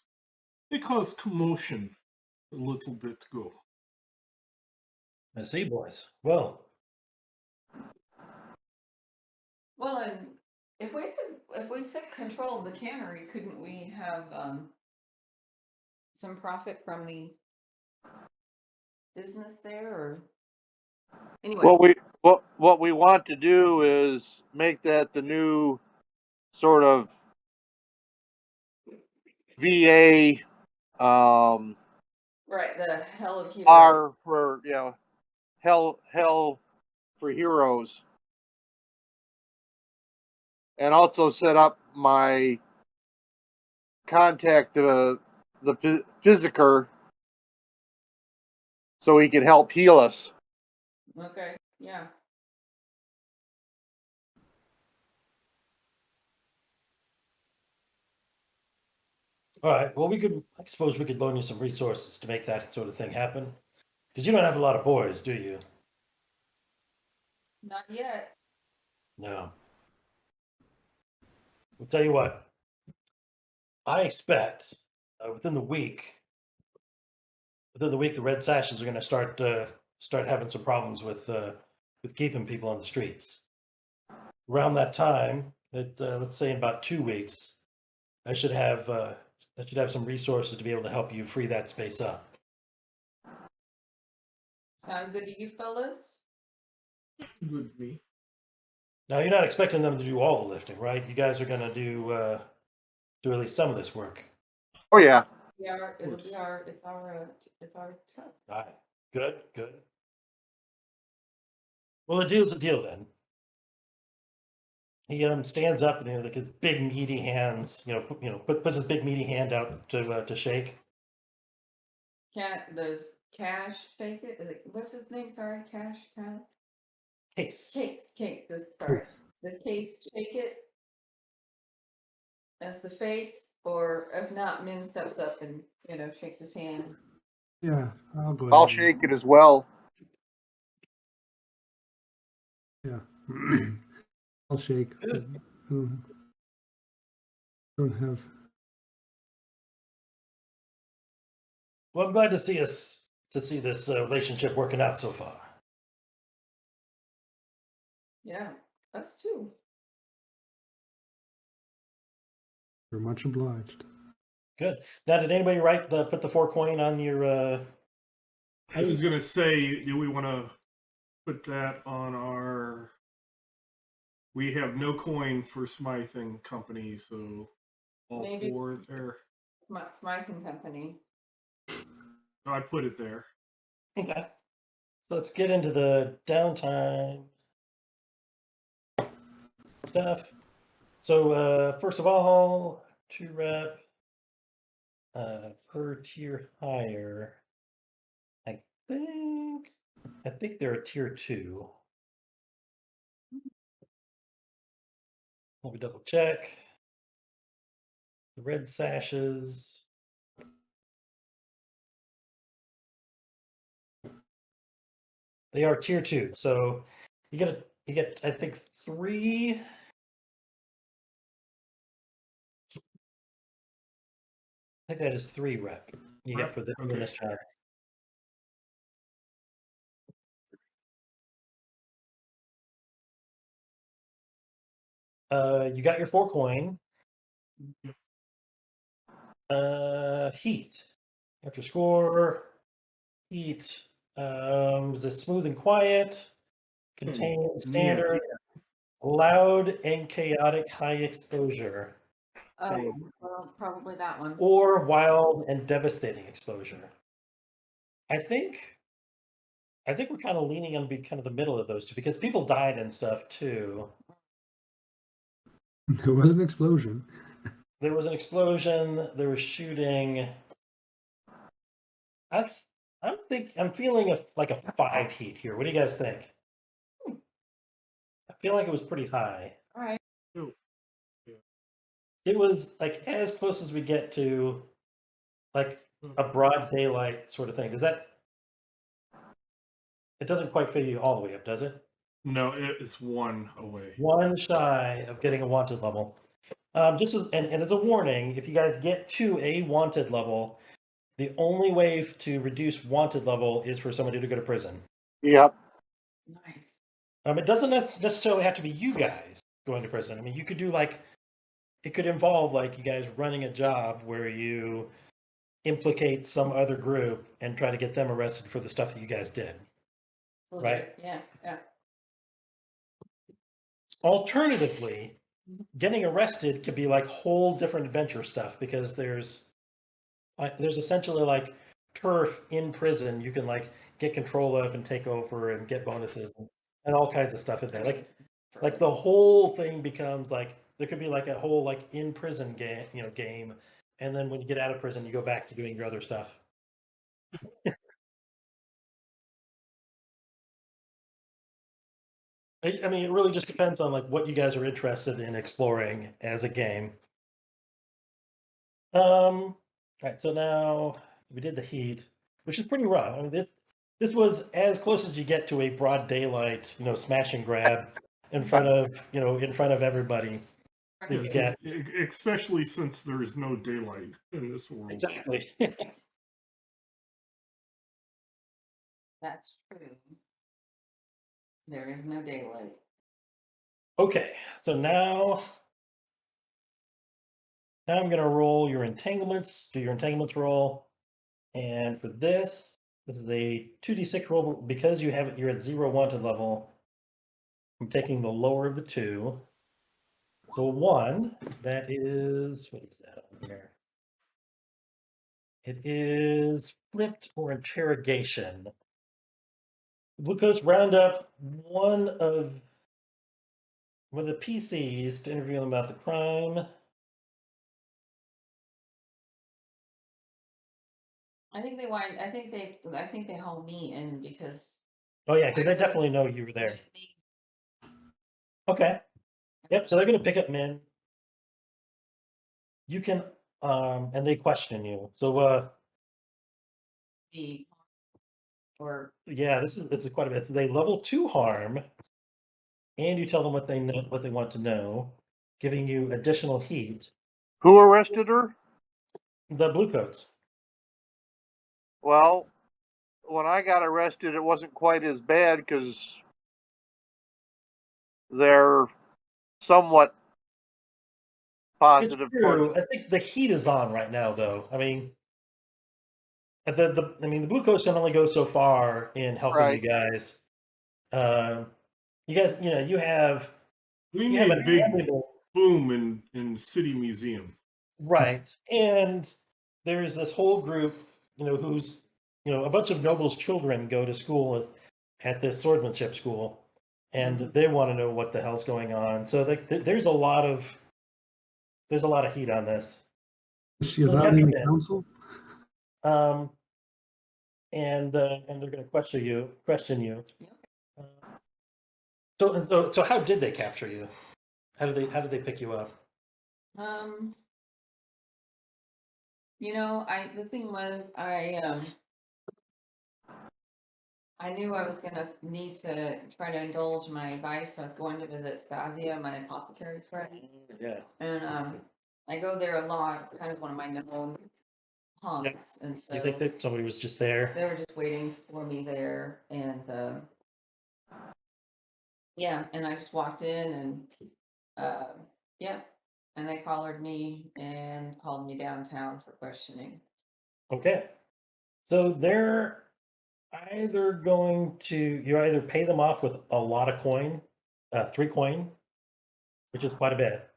commotion a little bit go. I see, boys. Well, Well, and if we took control of the cannery, couldn't we have some profit from the business there? Or anyway, What we want to do is make that the new sort of VA right, the hell of heroes. R for hell for heroes, and also set up my contact the physiker so he can help heal us. Okay, yeah. all right. Well, I suppose we could loan you some resources to make that sort of thing happen. Because you don't have a lot of boys, do you? Not yet. No. I'll tell you what. I expect within the week, the Red Sashes are going to start having some problems with keeping people on the streets. around that time, that let's say in about 2 weeks, I should have some resources to be able to help you free that space up. Sound good to you fellas? Good with me. Now you're not expecting them to do all the lifting, right? You guys are going to do at least some of this work. Oh yeah. Yeah, it'll course. be it's our turn. All right. Good. Good. Well, the deal's a deal then. He stands up and like his big meaty hands, puts his big meaty hand out to shake. Does Cash shake it? Is it what's his name? Sorry, Cash. Case. Case. Does Case shake it as the face, or if not, Min steps up and shakes his hand. Yeah, I'll go I'll ahead. shake it as well. Yeah. I'll shake. Good. Don't have. Well, I'm glad to see this relationship working out so far. Yeah, us too. You're much obliged. Good. Now, did anybody put the 4 coin on your? I was gonna say, do we want to put that on our? We have no coin for Smythe and Company, so all Maybe. 4 there. Smythe and Company. I put it there. Okay. So let's get into the downtime stuff. So first of all, 2 rep per tier higher. I think they're a tier 2. Let me double check. The Red Sashes. They are tier 2. So you get I think 3. I think that is 3 rep you get for Okay. this job. You got your 4 coin. Heat. After score, heat. Is it smooth and quiet? Contain standard, loud and chaotic high exposure, Oh, well, probably that one. or wild and devastating exposure. I think we're kind of leaning on be kind of the middle of those two because people died and stuff too. There was an explosion. There was an explosion. There was shooting. I'm feeling like a 5 heat here. What do you guys think? I feel like it was pretty high. All right. Oh, It was like as close as we get to like a broad daylight sort of thing. It doesn't quite fit you all the way up, does it? no, it's 1 away. 1 shy of getting a wanted level. And as a warning, if you guys get to a wanted level, the only way to reduce wanted level is for somebody to go to prison. Yep. Nice. It doesn't necessarily have to be you guys going to prison. I mean, you could do it could involve like you guys running a job where you implicate some other group and try to get them arrested for the stuff that you guys did. Right. Yeah. Alternatively, getting arrested could be like whole different adventure stuff because there's essentially like turf in prison you can like get control of and take over and get bonuses and all kinds of stuff in there. Like the whole thing becomes like there could be like a whole like in prison game, and then when you get out of prison you go back to doing your other stuff. I mean, it really just depends on like what you guys are interested in exploring as a game. Right. So now we did the heat, which is pretty rough. I mean, this was as close as you get to a broad daylight, smash and grab in front of everybody. That you Yes, get. especially since there's no daylight in this world. Exactly. That's true. There is no daylight. Okay, so now I'm gonna roll your entanglements. Do your entanglements roll, and for this is a 2d6 roll because you're at 0 wanted level. I'm taking the lower of the two. So 1, that is, what is that on here? It is flipped or interrogation. Glucose round up one of the PCs to interview them about the crime. I think they haul me in because Oh yeah, because I they was- definitely know you were there. Okay. Yep. So they're gonna pick up men. You can, and they question you. So, be or yeah, this is quite a bit. So they level 2 harm, and you tell them what they know, what they want to know, giving you additional heat. Who arrested her? The blue coats. Well, when I got arrested, it wasn't quite as bad because they're somewhat It's positive towards. true. I think the heat is on right now, though. I mean, the blue coats can only go so far in helping Right. you guys. Um, you guys, We you have made an big amiable. boom in City Museum. Right. And there's this whole group, who's, a bunch of nobles' children go to school at this swordsmanship school, and they want to know what the hell's going on. So there's a lot of heat on this. Is she So allowed get them any in, counsel? and they're going to question you. Yeah. Uh, so how did they capture you? How did they pick you up? The thing was I knew I was gonna need to try to indulge my vice. I was going to visit Stasia, my apothecary friend, Yeah. and I go there a lot. It's kind of one of my known haunts, and so You think that somebody was just there? they were just waiting for me there, and yeah, and I just walked in, and yeah, and they collared me and hauled me downtown for questioning. Okay. So they're either you either pay them off with a lot of coin, 3 coin, which is quite a bit,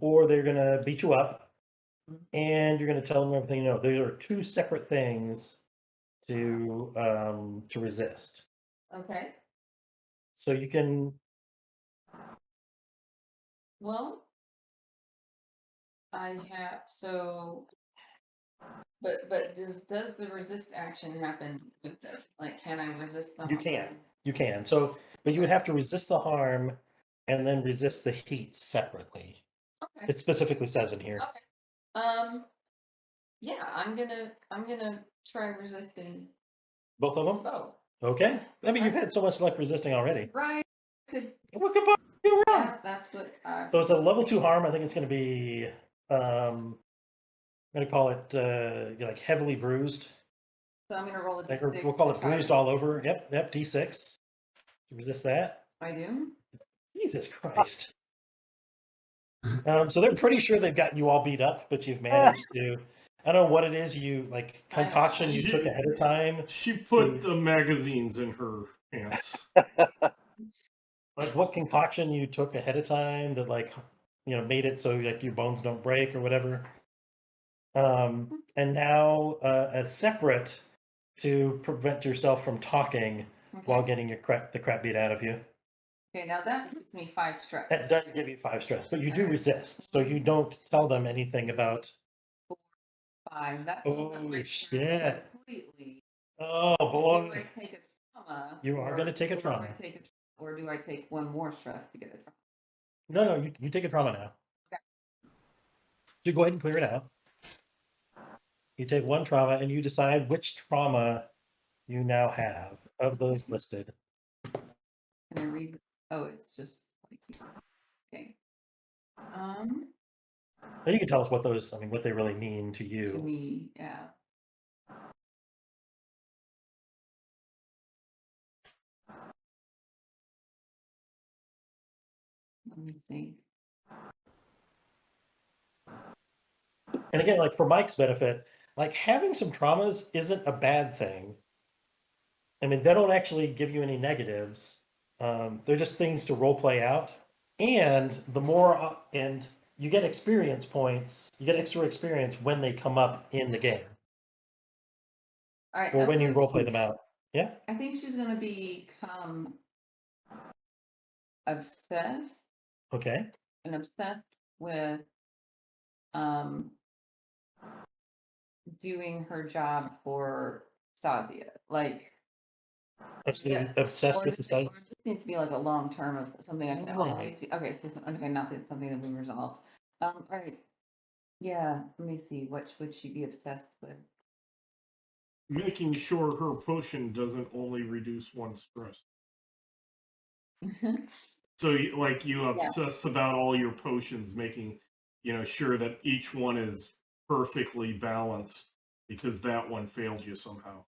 or they're gonna beat you up, and you're gonna tell them everything you know. There are 2 separate things to resist. Okay, So you can. well, I have so. But does the resist action happen with this? Like, can I resist the You harm? can. You can. So, but you would have to resist the harm and then resist the heat separately. Okay. It specifically says in here. Okay. Yeah, I'm gonna try resisting Both of them? both. Okay. I mean, you've had so much luck resisting already. Right. Could What could possibly go wrong? yeah, that's what So it's a level 2 harm. I think it's going to be, I'm going to call it like heavily bruised. so I'm gonna roll a Like, d6 we'll call to it try bruised to- all over. Yep, D6. Resist that. I do. Jesus Christ. So they're pretty sure they've got you all beat up, but you've Eh, managed to. I don't know what it is like I- concoction you took ahead of time. She put the magazines in her pants. Like what concoction you took ahead of time that made it so like your bones don't break or whatever. And now as separate to prevent yourself from talking while Okay. getting the crap beat out of you. Okay, now that gives me 5 stress. That does give you 5 stress, but you do Alright. resist, so you don't tell them anything about. 5. That pulls up Oh my stress shit! completely. Oh Do boy! I take a trauma? You are gonna take a or do trauma. I take or do I take one more stress to get a trauma? No, you take a trauma now. Okay. So go ahead and clear it out. You take 1 trauma and you decide which trauma you now have of those listed. Can I read? Oh, it's just like okay. Um, And you can tell us what what they really mean to to you. me, yeah. Let me think. And again, like for Mike's benefit, like having some traumas isn't a bad thing. I mean, they don't actually give you any negatives. They're just things to role play out. And the more, and you get experience points, you get extra experience when they come up in the game All right. or when you okay. role play them out. Yeah. I think she's gonna become obsessed Okay. and obsessed with um doing her job for Stasia. Like Obsessed or with this, society. or this needs to be like a long term of something I can Right. always be okay, okay, not that something that we resolved. All right. Yeah, let me see. What would she be obsessed with? Making sure her potion doesn't only reduce one stress. So, you obsess about all your potions, making sure that each one is perfectly balanced because that one failed you somehow.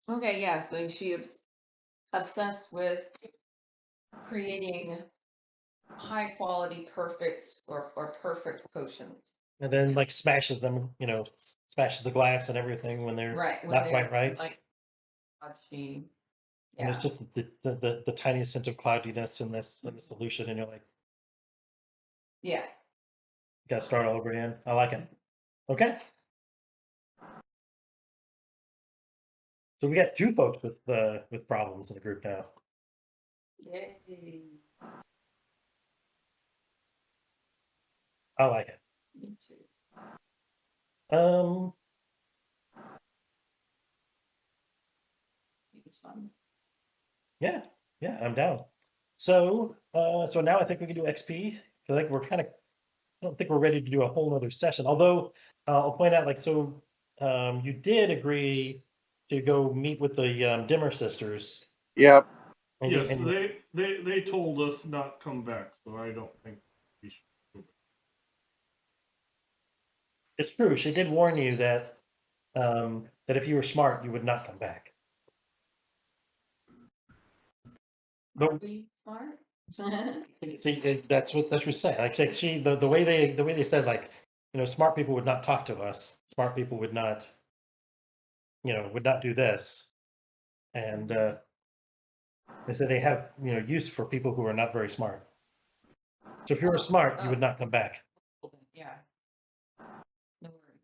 Okay, yeah, so she obsessed with creating high quality, perfect or perfect potions. And then like smashes them, smashes the glass and everything when they're Right. When not they're quite right. like she And yeah. it's just the tiniest hint of cloudiness in the solution, and you're like, Yeah. got to start all over again. I like it. Okay. So we got two folks with problems in the group now. Yay. I like it. Me too. Um, It's fun. yeah, I'm down. So now I think we can do XP. I think we're I don't think we're ready to do a whole other session. Although I'll point out, you did agree to go meet with the Dimmer sisters, Yep. and Yes, they told us not come back, so I don't think we should do it. it's true. She did warn you that that if you were smart, you would not come back. Are But we smart? see, that's what she said. Like the way they said, like, smart people would not talk to us. Smart people would not, would not do this. And they said they have use for people who are not very smart. So if you were smart, you would not come back. Yeah. No worries.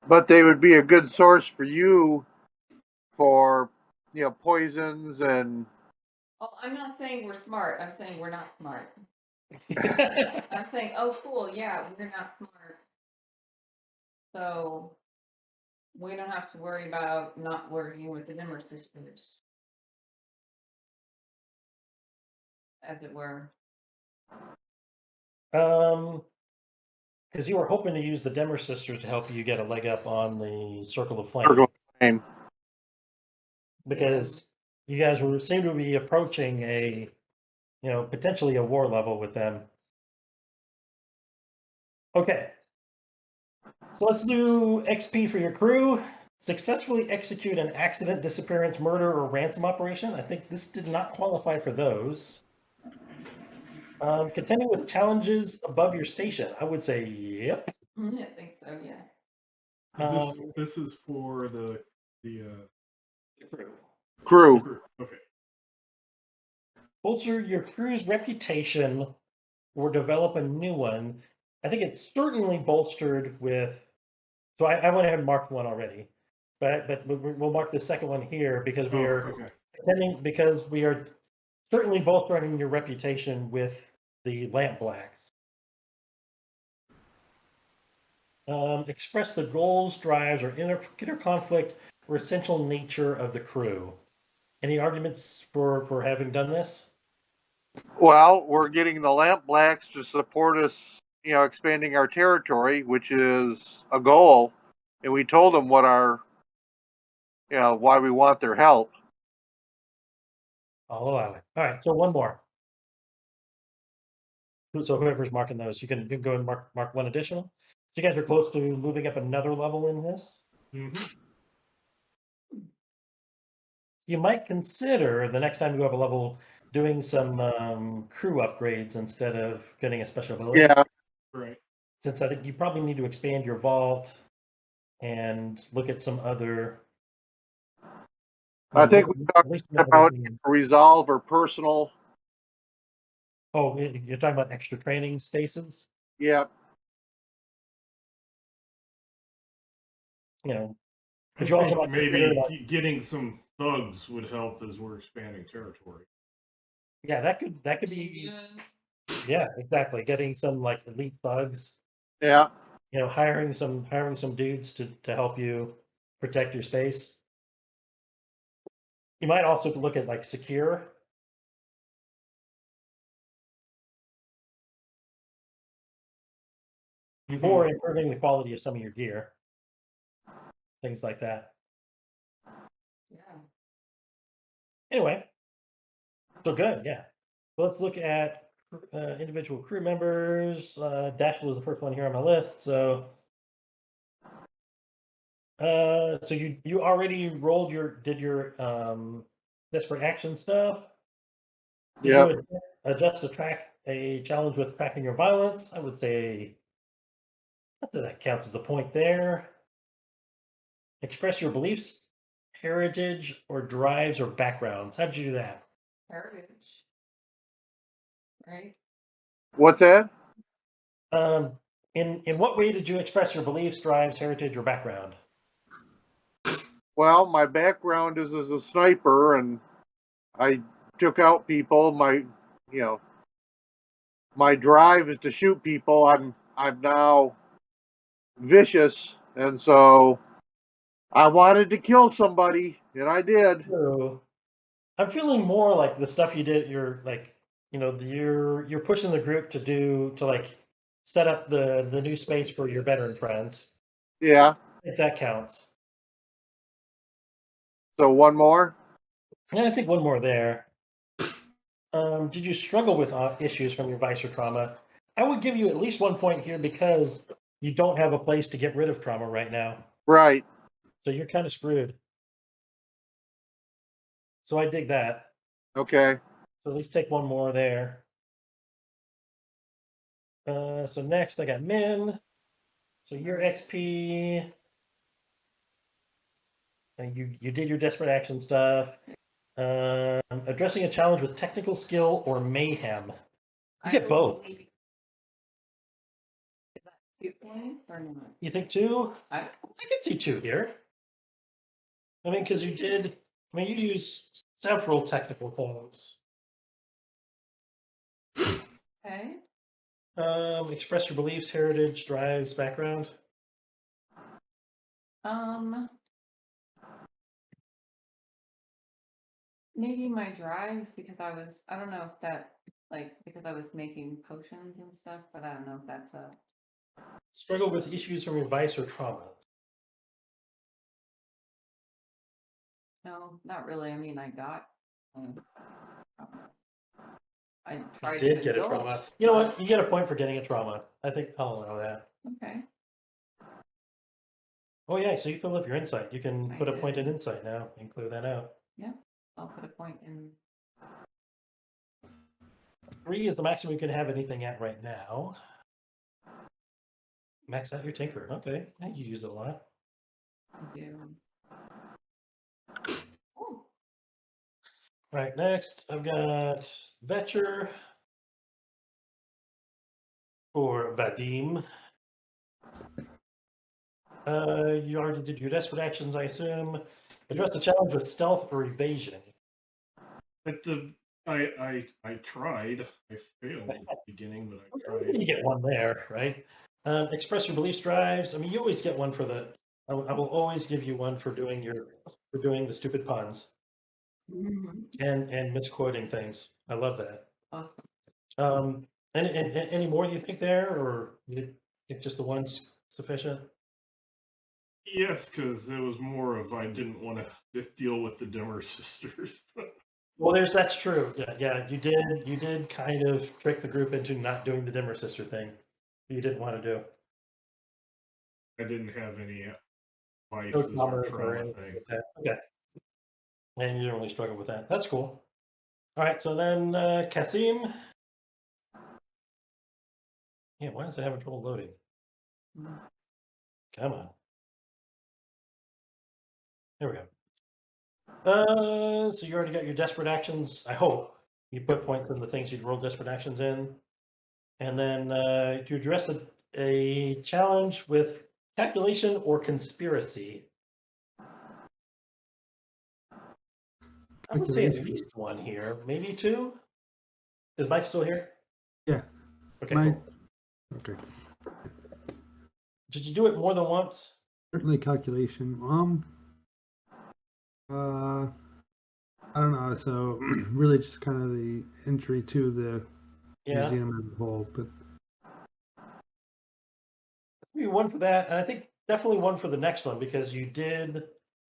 But they would be a good source for you for poisons and Oh, I'm not saying we're smart. I'm saying we're not smart. I'm saying, oh, cool. Yeah, we're not smart. So we don't have to worry about not working with the Nimmer sisters, as it were. Because you were hoping to use the Demmer sisters to help you get a leg up on the Circle of Flame. circle of flame. Because you guys seem to be approaching a, potentially a war level with them. Okay. So let's do XP for your crew. Successfully execute an accident, disappearance, murder, or ransom operation. I think this did not qualify for those. Contending with challenges above your station. I would say, yep. I think so, yeah. This is for the Crew. Crew. okay. Bolster your crew's reputation or develop a new one. I think it's certainly bolstered with. So I went ahead and marked one already, but we'll mark the second one here because we are Okay. because we are certainly bolstering your reputation with the lamp blacks. Express the goals, drives, or inner conflict or essential nature of the crew. Any arguments for having done this? Well, we're getting the lamp blacks to support us, expanding our territory, which is a goal. And we told them what our, why we want their help. I'll allow it. All right, so one more. So whoever's marking those, you can go and mark one additional. So you guys are close to moving up another level in this. Mm-hmm. You might consider the next time you have a level doing some crew upgrades instead of getting a special ability. Yeah, Right. Since I think you probably need to expand your vault and look at some other. I think we at least talked another about thing. resolve or personal. Oh, you're talking about extra training spaces? Yeah, You know, I but you also think might consider, maybe like, getting some thugs would help as we're expanding territory. yeah, that could be, yeah, exactly. Getting some like elite thugs, yeah. hiring some dudes to help you protect your space. You might also look at like secure. Mhm. Or improving the quality of some of your gear, things like that. Yeah. Anyway, so good, yeah. So let's look at individual crew members. Dashel was the first one here on my list. So, so you already did your desperate action stuff. Did Yep. you adjust a challenge with tracking your violence? I would say that counts as a point there. Express your beliefs, heritage, or drives or backgrounds. How'd you do that? Heritage. Right? What's that? In what way did you express your beliefs, drives, heritage, or background? Well, my background is as a sniper, and I took out people. You know, my drive is to shoot people. I'm now vicious, and so I wanted to kill somebody, and I did. So I'm feeling more like the stuff you did. You're like, you're pushing the group to like set up the new space for your veteran friends. Yeah. If that counts. So one more. Yeah, I think one more there. Did you struggle with issues from your vice or trauma? I would give you at least 1 point here because you don't have a place to get rid of trauma right now. Right. So you're kind of screwed. So I dig that. Okay. So at least take one more there. So next I got Min. So your XP. And you did your desperate action stuff. Addressing a challenge with technical skill or mayhem. You get both. Is that 2 points or not? You think two? I I can see two here. I mean, because you use several technical things. okay. Express your beliefs, heritage, drives, background. Maybe my drives because I don't know if that because I was making potions and stuff, but I don't know if that's a Struggle with issues from your vice or trauma. no, not really. I mean, I got trauma. I You tried did to get a indulge. trauma. You know what? You get a point for getting a trauma. I think I'll allow that. Okay. Oh yeah, so you filled up your insight. You can I put a point in did. insight now and clear that out. Yeah. I'll put a point in. 3 is the maximum you can have anything at right now. Max out your tinker. Okay, yeah, you use it a lot. I do. Oh, Right, next I've got Vetcher or Vadim. You already did your desperate actions, I assume. Address the challenge with stealth or evasion. At the I tried. I failed at the beginning, but I tried. You get one there, right? Express your beliefs, drives. I mean, you always get one for the. I will always give you one for doing the stupid puns mhm. and misquoting things. I love that. Awesome. And any more you think there, or you think just the one's sufficient? Yes, because it was more of I didn't want to just deal with the Dimmer sisters. Well, that's true. Yeah. You did kind of trick the group into not doing the dimmer sister thing. You didn't want to do. I didn't have any No vices or traumas or trauma anything thing. like that. Okay. And you didn't really struggle with that. That's cool. All right, so then Kasim. Yeah, why is it having trouble loading? Come on. There we go. So you already got your desperate actions. I hope you put points in the things you'd roll desperate actions in, and then to address a challenge with calculation or conspiracy. I would say at Calculation. least one here, maybe two. Is Mike still here? Yeah. Okay, Mike. cool. Okay. Did you do it more than once? Certainly calculation. I don't know. So really, just kind of the entry to the Yeah. museum as a whole. But Maybe one for that, and I think definitely one for the next one because you did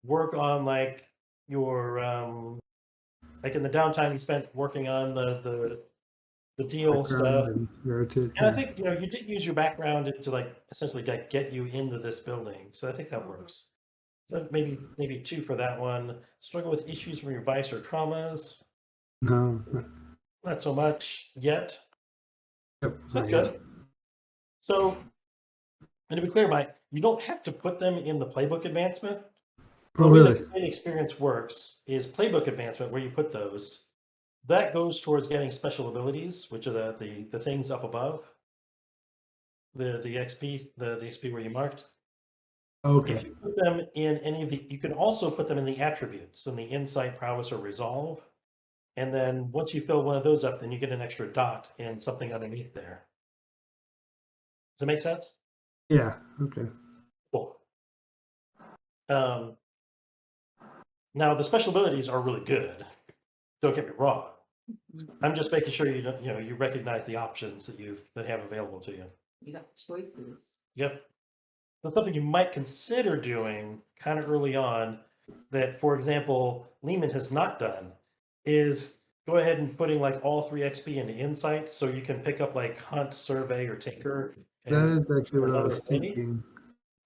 work on like your like in the downtime you spent working on the deal background stuff. and heritage. And I think you did use your background to like essentially get you into this building, so I think that works. So maybe two for that one. Struggle with issues from your vice or traumas. No. Not so much yet. Yep. So that's good. So, and to be clear, Mike, you don't have to put them in the playbook advancement. Oh, The way really? that the experience works is playbook advancement, where you put those. That goes towards getting special abilities, which are the things up above. The XP, the XP where you marked. Okay. If you put them in any of the, you can also put them in the attributes, in the insight, prowess, or resolve. And then once you fill one of those up, then you get an extra dot in something underneath there. Does that make sense? Yeah. Okay. Cool. Now the special abilities are really good. Don't get me wrong. I'm just making sure you recognize the options that have available to you. You got choices. Yep. So something you might consider doing kind of early on that, for example, Lehman has not done is go ahead and putting like all 3 XP into insight so you can pick up like hunt, survey, or tinker. That And is actually what I another was ability. thinking.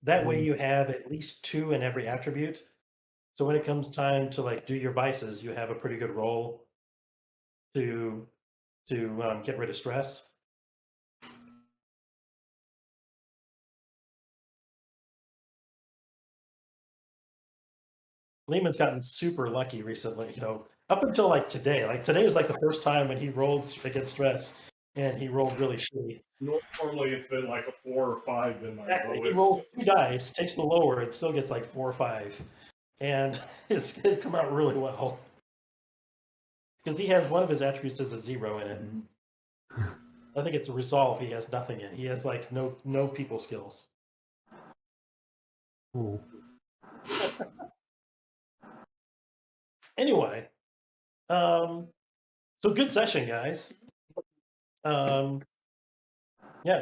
That way you have at least 2 in every attribute. So when it comes time to like do your vices, you have a pretty good roll to get rid of stress. Lehman's gotten super lucky recently, up until like today. Like today was like the first time when he rolled against stress, and he rolled really shitty. Normally, it's been like a 4 or 5 in my Exactly. He lowest. rolls 2 dice, takes the lower, and still gets like 4 or 5, and it's come out really well because he has one of his attributes as a 0 in it. I think it's a resolve. He has nothing in. He has like no people skills. Oh. Anyway, so good session, guys. Yeah,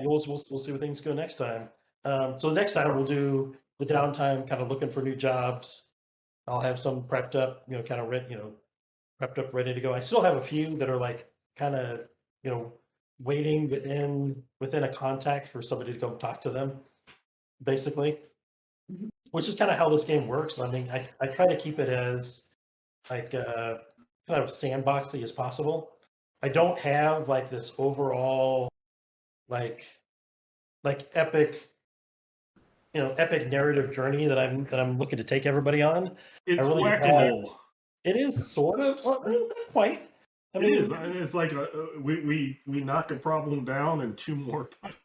we'll see where things go next time. So next time we'll do the downtime, kind of looking for new jobs. I'll have some prepped up, kind of prepped up, ready to go. I still have a few that are like kind of, waiting within a contact for somebody to come talk to them, basically. Which is kind of how this game works. I mean, I try to keep it as like kind of sandboxy as possible. I don't have like this overall like epic epic narrative journey that I'm looking to take everybody on. It's really have- whack-a-mole. It is sort of, well, not quite. I mean, It is. It's like we knock a problem down and 2 more times.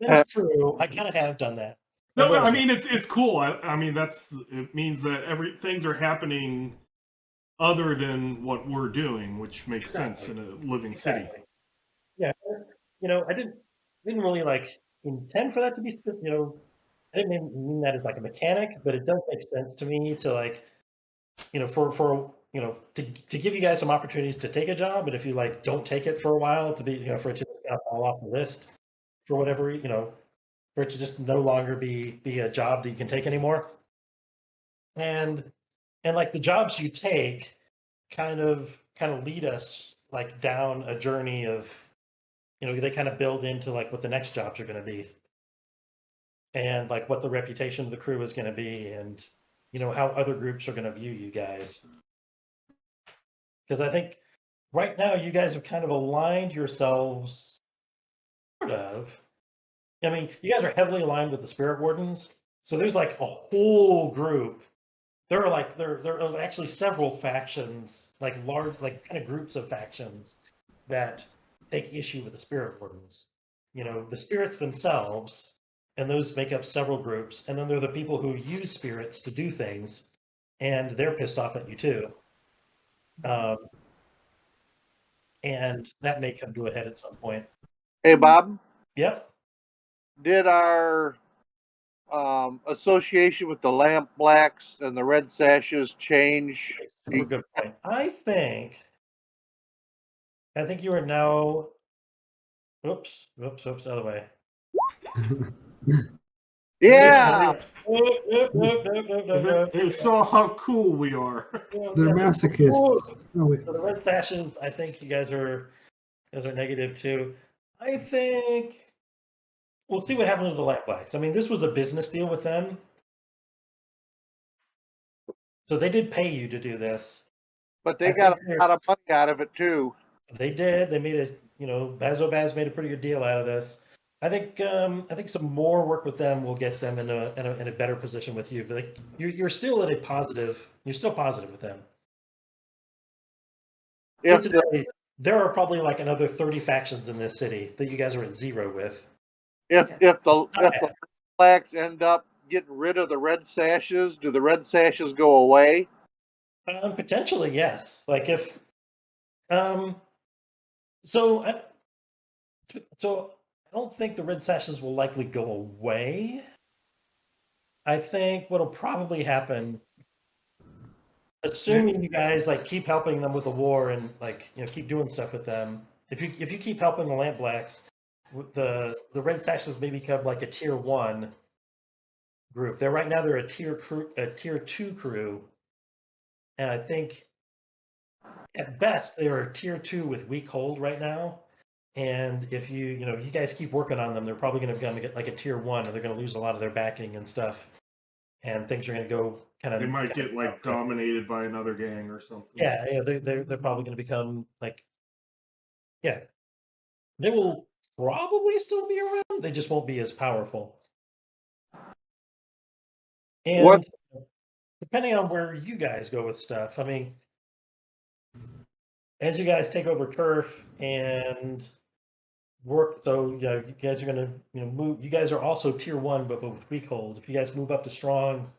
That's true. I kind of have done that. No, But I mean it's cool. I mean it means that things are happening other than what we're doing, which makes sense in a living city. Exactly. Yeah, I didn't really like intend for that to be, I didn't mean that as like a mechanic, but it does make sense to me to like, for to give you guys some opportunities to take a job, and if you like don't take it for a while, to be for it to kind of fall off the list for whatever for it to just no longer be a job that you can take anymore. And like the jobs you take kind of lead us like down a journey of they kind of build into like what the next jobs are going to be, and like what the reputation of the crew is going to be, and how other groups are going to view you guys. Because I think right now you guys have kind of aligned yourselves, sort of. I mean, you guys are heavily aligned with the Spirit Wardens, so there's like a whole group. There are actually several factions, like large, like kind of groups of factions that take issue with the Spirit Wardens. You know, the spirits themselves, and those make up several groups, and then there are the people who use spirits to do things, and they're pissed off at you too. Um, and that may come to a head at some point. Hey, Bob, Yep. did our association with the Lamp Blacks and the Red Sashes change? Super good point. I think you are now. Oops, other way. Yeah. They saw how cool we are. They're Yeah, masochists. No, wait. so the Red Sashes, I think you guys are negative too. I think we'll see what happens with the Lamp Blacks. I mean, this was a business deal with them, so they did pay you to do this. But I they got think a lot of money out of it too. They did. They made Bazo Baz made a pretty good deal out of this. I think some more work with them will get them in a better position with you. But like you're still at a positive. You're still positive with them. If the Incidentally, there are probably like another 30 factions in this city that you guys are at 0 with. if the Not if bad. the Blacks end up getting rid of the Red Sashes, do the Red Sashes go away? Potentially, yes. Like if um, so I, so I don't think the Red Sashes will likely go away. I think what'll probably happen, assuming you guys like keep helping them with the war and like keep doing stuff with them. If you keep helping the Lamp Blacks, the Red Sashes may become like a tier 1 group. They're a tier 2 crew, and I think at best they are a tier 2 with weak hold right now. And if you guys keep working on them, they're probably going to get like a tier 1, and they're going to lose a lot of their backing and stuff, and things are going to go kind of. They might get like dominated by another gang or something. Yeah, they're probably going to become like, yeah, they will probably still be around. They just won't be as powerful. And What depending on where you guys go with stuff, I mean, as you guys take over turf and work, so you guys are going to move. You guys are also tier 1, but with weak hold. If you guys move up to strong,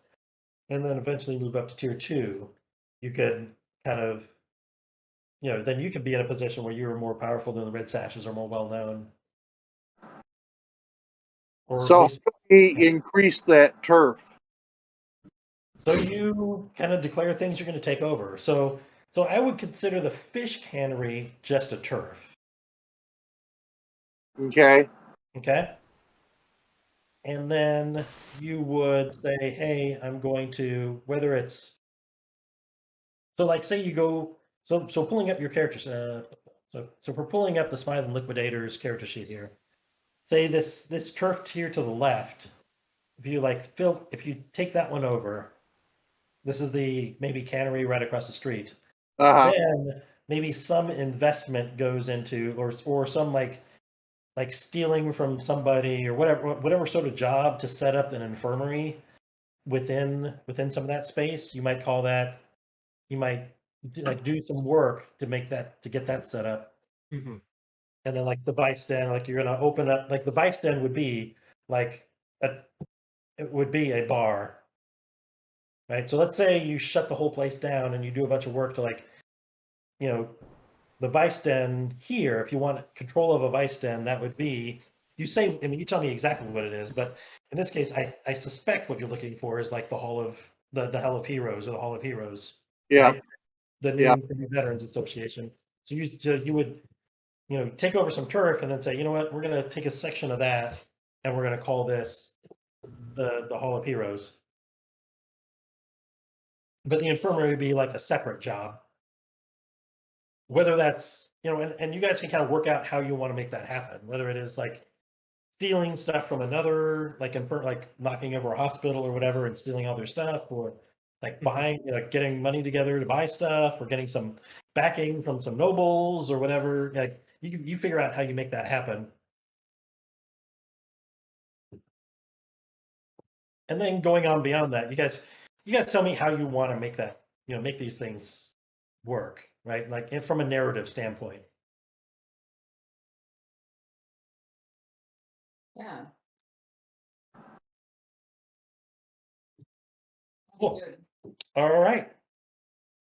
and then eventually move up to tier 2, you could kind of then you could be in a position where you're more powerful than the Red Sashes, are more well known. Or at so least, we increase that turf? so you kind of declare things you're going to take over. So I would consider the fish cannery just a turf. Okay. Okay. And then you would say, hey, I'm going to, whether it's, so like say you go, so pulling up your characters, so we're pulling up the Smythe Liquidators character sheet here. Say this turf tier to the left, if you take that one over, this is the maybe cannery right across the street. Uh-huh. Then maybe some investment goes into, or some like stealing from somebody or whatever sort of job to set up an infirmary within some of that space. You might call that, you might do some work to get that set up. Mhm. And then like the vice den, like you're gonna open up, like the vice den would be like it would be a bar, right? So let's say you shut the whole place down and you do a bunch of work to the vice den here. If you want control of a vice den, that would be, you tell me exactly what it is, but in this case, I suspect what you're looking for is like the Hall of the Hell of Heroes, or the Hall of Heroes, Yeah. right? The Yeah. new Veterans Association. So you would take over some turf and then say, you know what, we're going to take a section of that and we're going to call this the Hall of Heroes. But the infirmary would be like a separate job. Whether that's, and you guys can kind of work out how you want to make that happen. Whether it is like stealing stuff from another, like knocking over a hospital or whatever and stealing all their stuff, or like buying, getting money together to buy stuff, or getting some backing from some nobles or whatever. Like you figure out how you make that happen. And then going on beyond that, you guys tell me how you want to make that, make these things work, right? Like from a narrative standpoint. Yeah. Cool. Good. All right.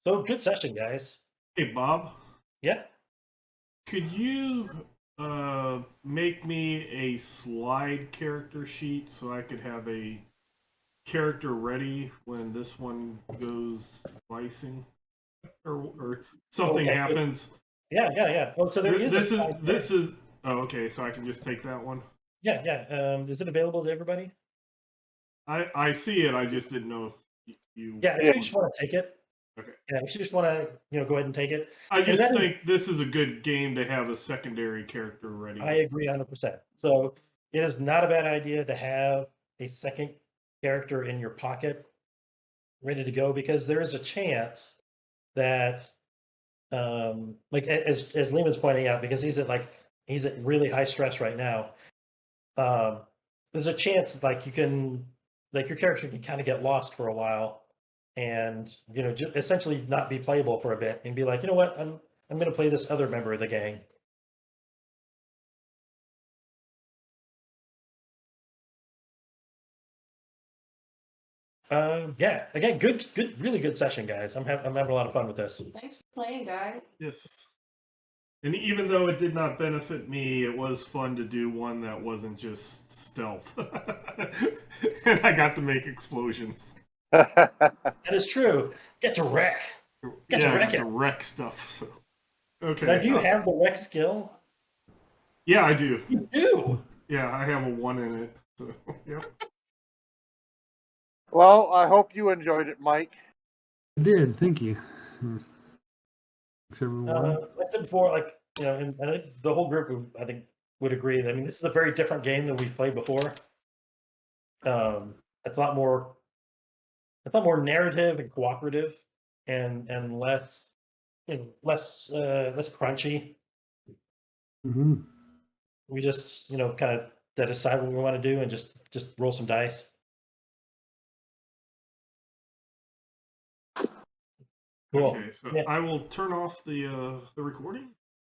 So good session, guys. Hey, Bob, Yeah. could you make me a slide character sheet so I could have a character ready when this one goes vicing or something Okay. happens? Yeah. Oh, so there is This a is slide this there. is oh, okay, so I can just take that one. Yeah. Is it available to everybody? I see it. I just didn't know if you. Yeah. If you just want to take it. Okay. Yeah. If you just want to, go ahead and take it. I And just then think this is a good game to have a secondary character ready. I agree 100%. So it is not a bad idea to have a second character in your pocket ready to go, because there is a chance that, like as Lehman's pointing out, because he's at really high stress right now. There's a chance like your character can kind of get lost for a while, and essentially not be playable for a bit, and be like, you know what, I'm going to play this other member of the gang. Yeah. Again, good, really good session, guys. I'm having a lot of fun with this. Thanks for playing, guys. Yes. And even though it did not benefit me, it was fun to do one that wasn't just stealth. And I got to make explosions. That is true. Get to wreck. Get to Yeah, I wreck got it. to wreck stuff. So okay. Now, do you have the wreck skill? Yeah, I do. You do. Yeah, I have a 1 in it. So yep. Well, I hope you enjoyed it, Mike. I did. Thank you. Thanks, everyone. Like I said before, and I think the whole group, I think, would agree. I mean, this is a very different game than we've played before. It's a lot more narrative and cooperative, and less, less crunchy. Hmm. We just, kind of decide what we want to do and just roll some dice. Cool. Okay, so Yeah. I will turn off the recording.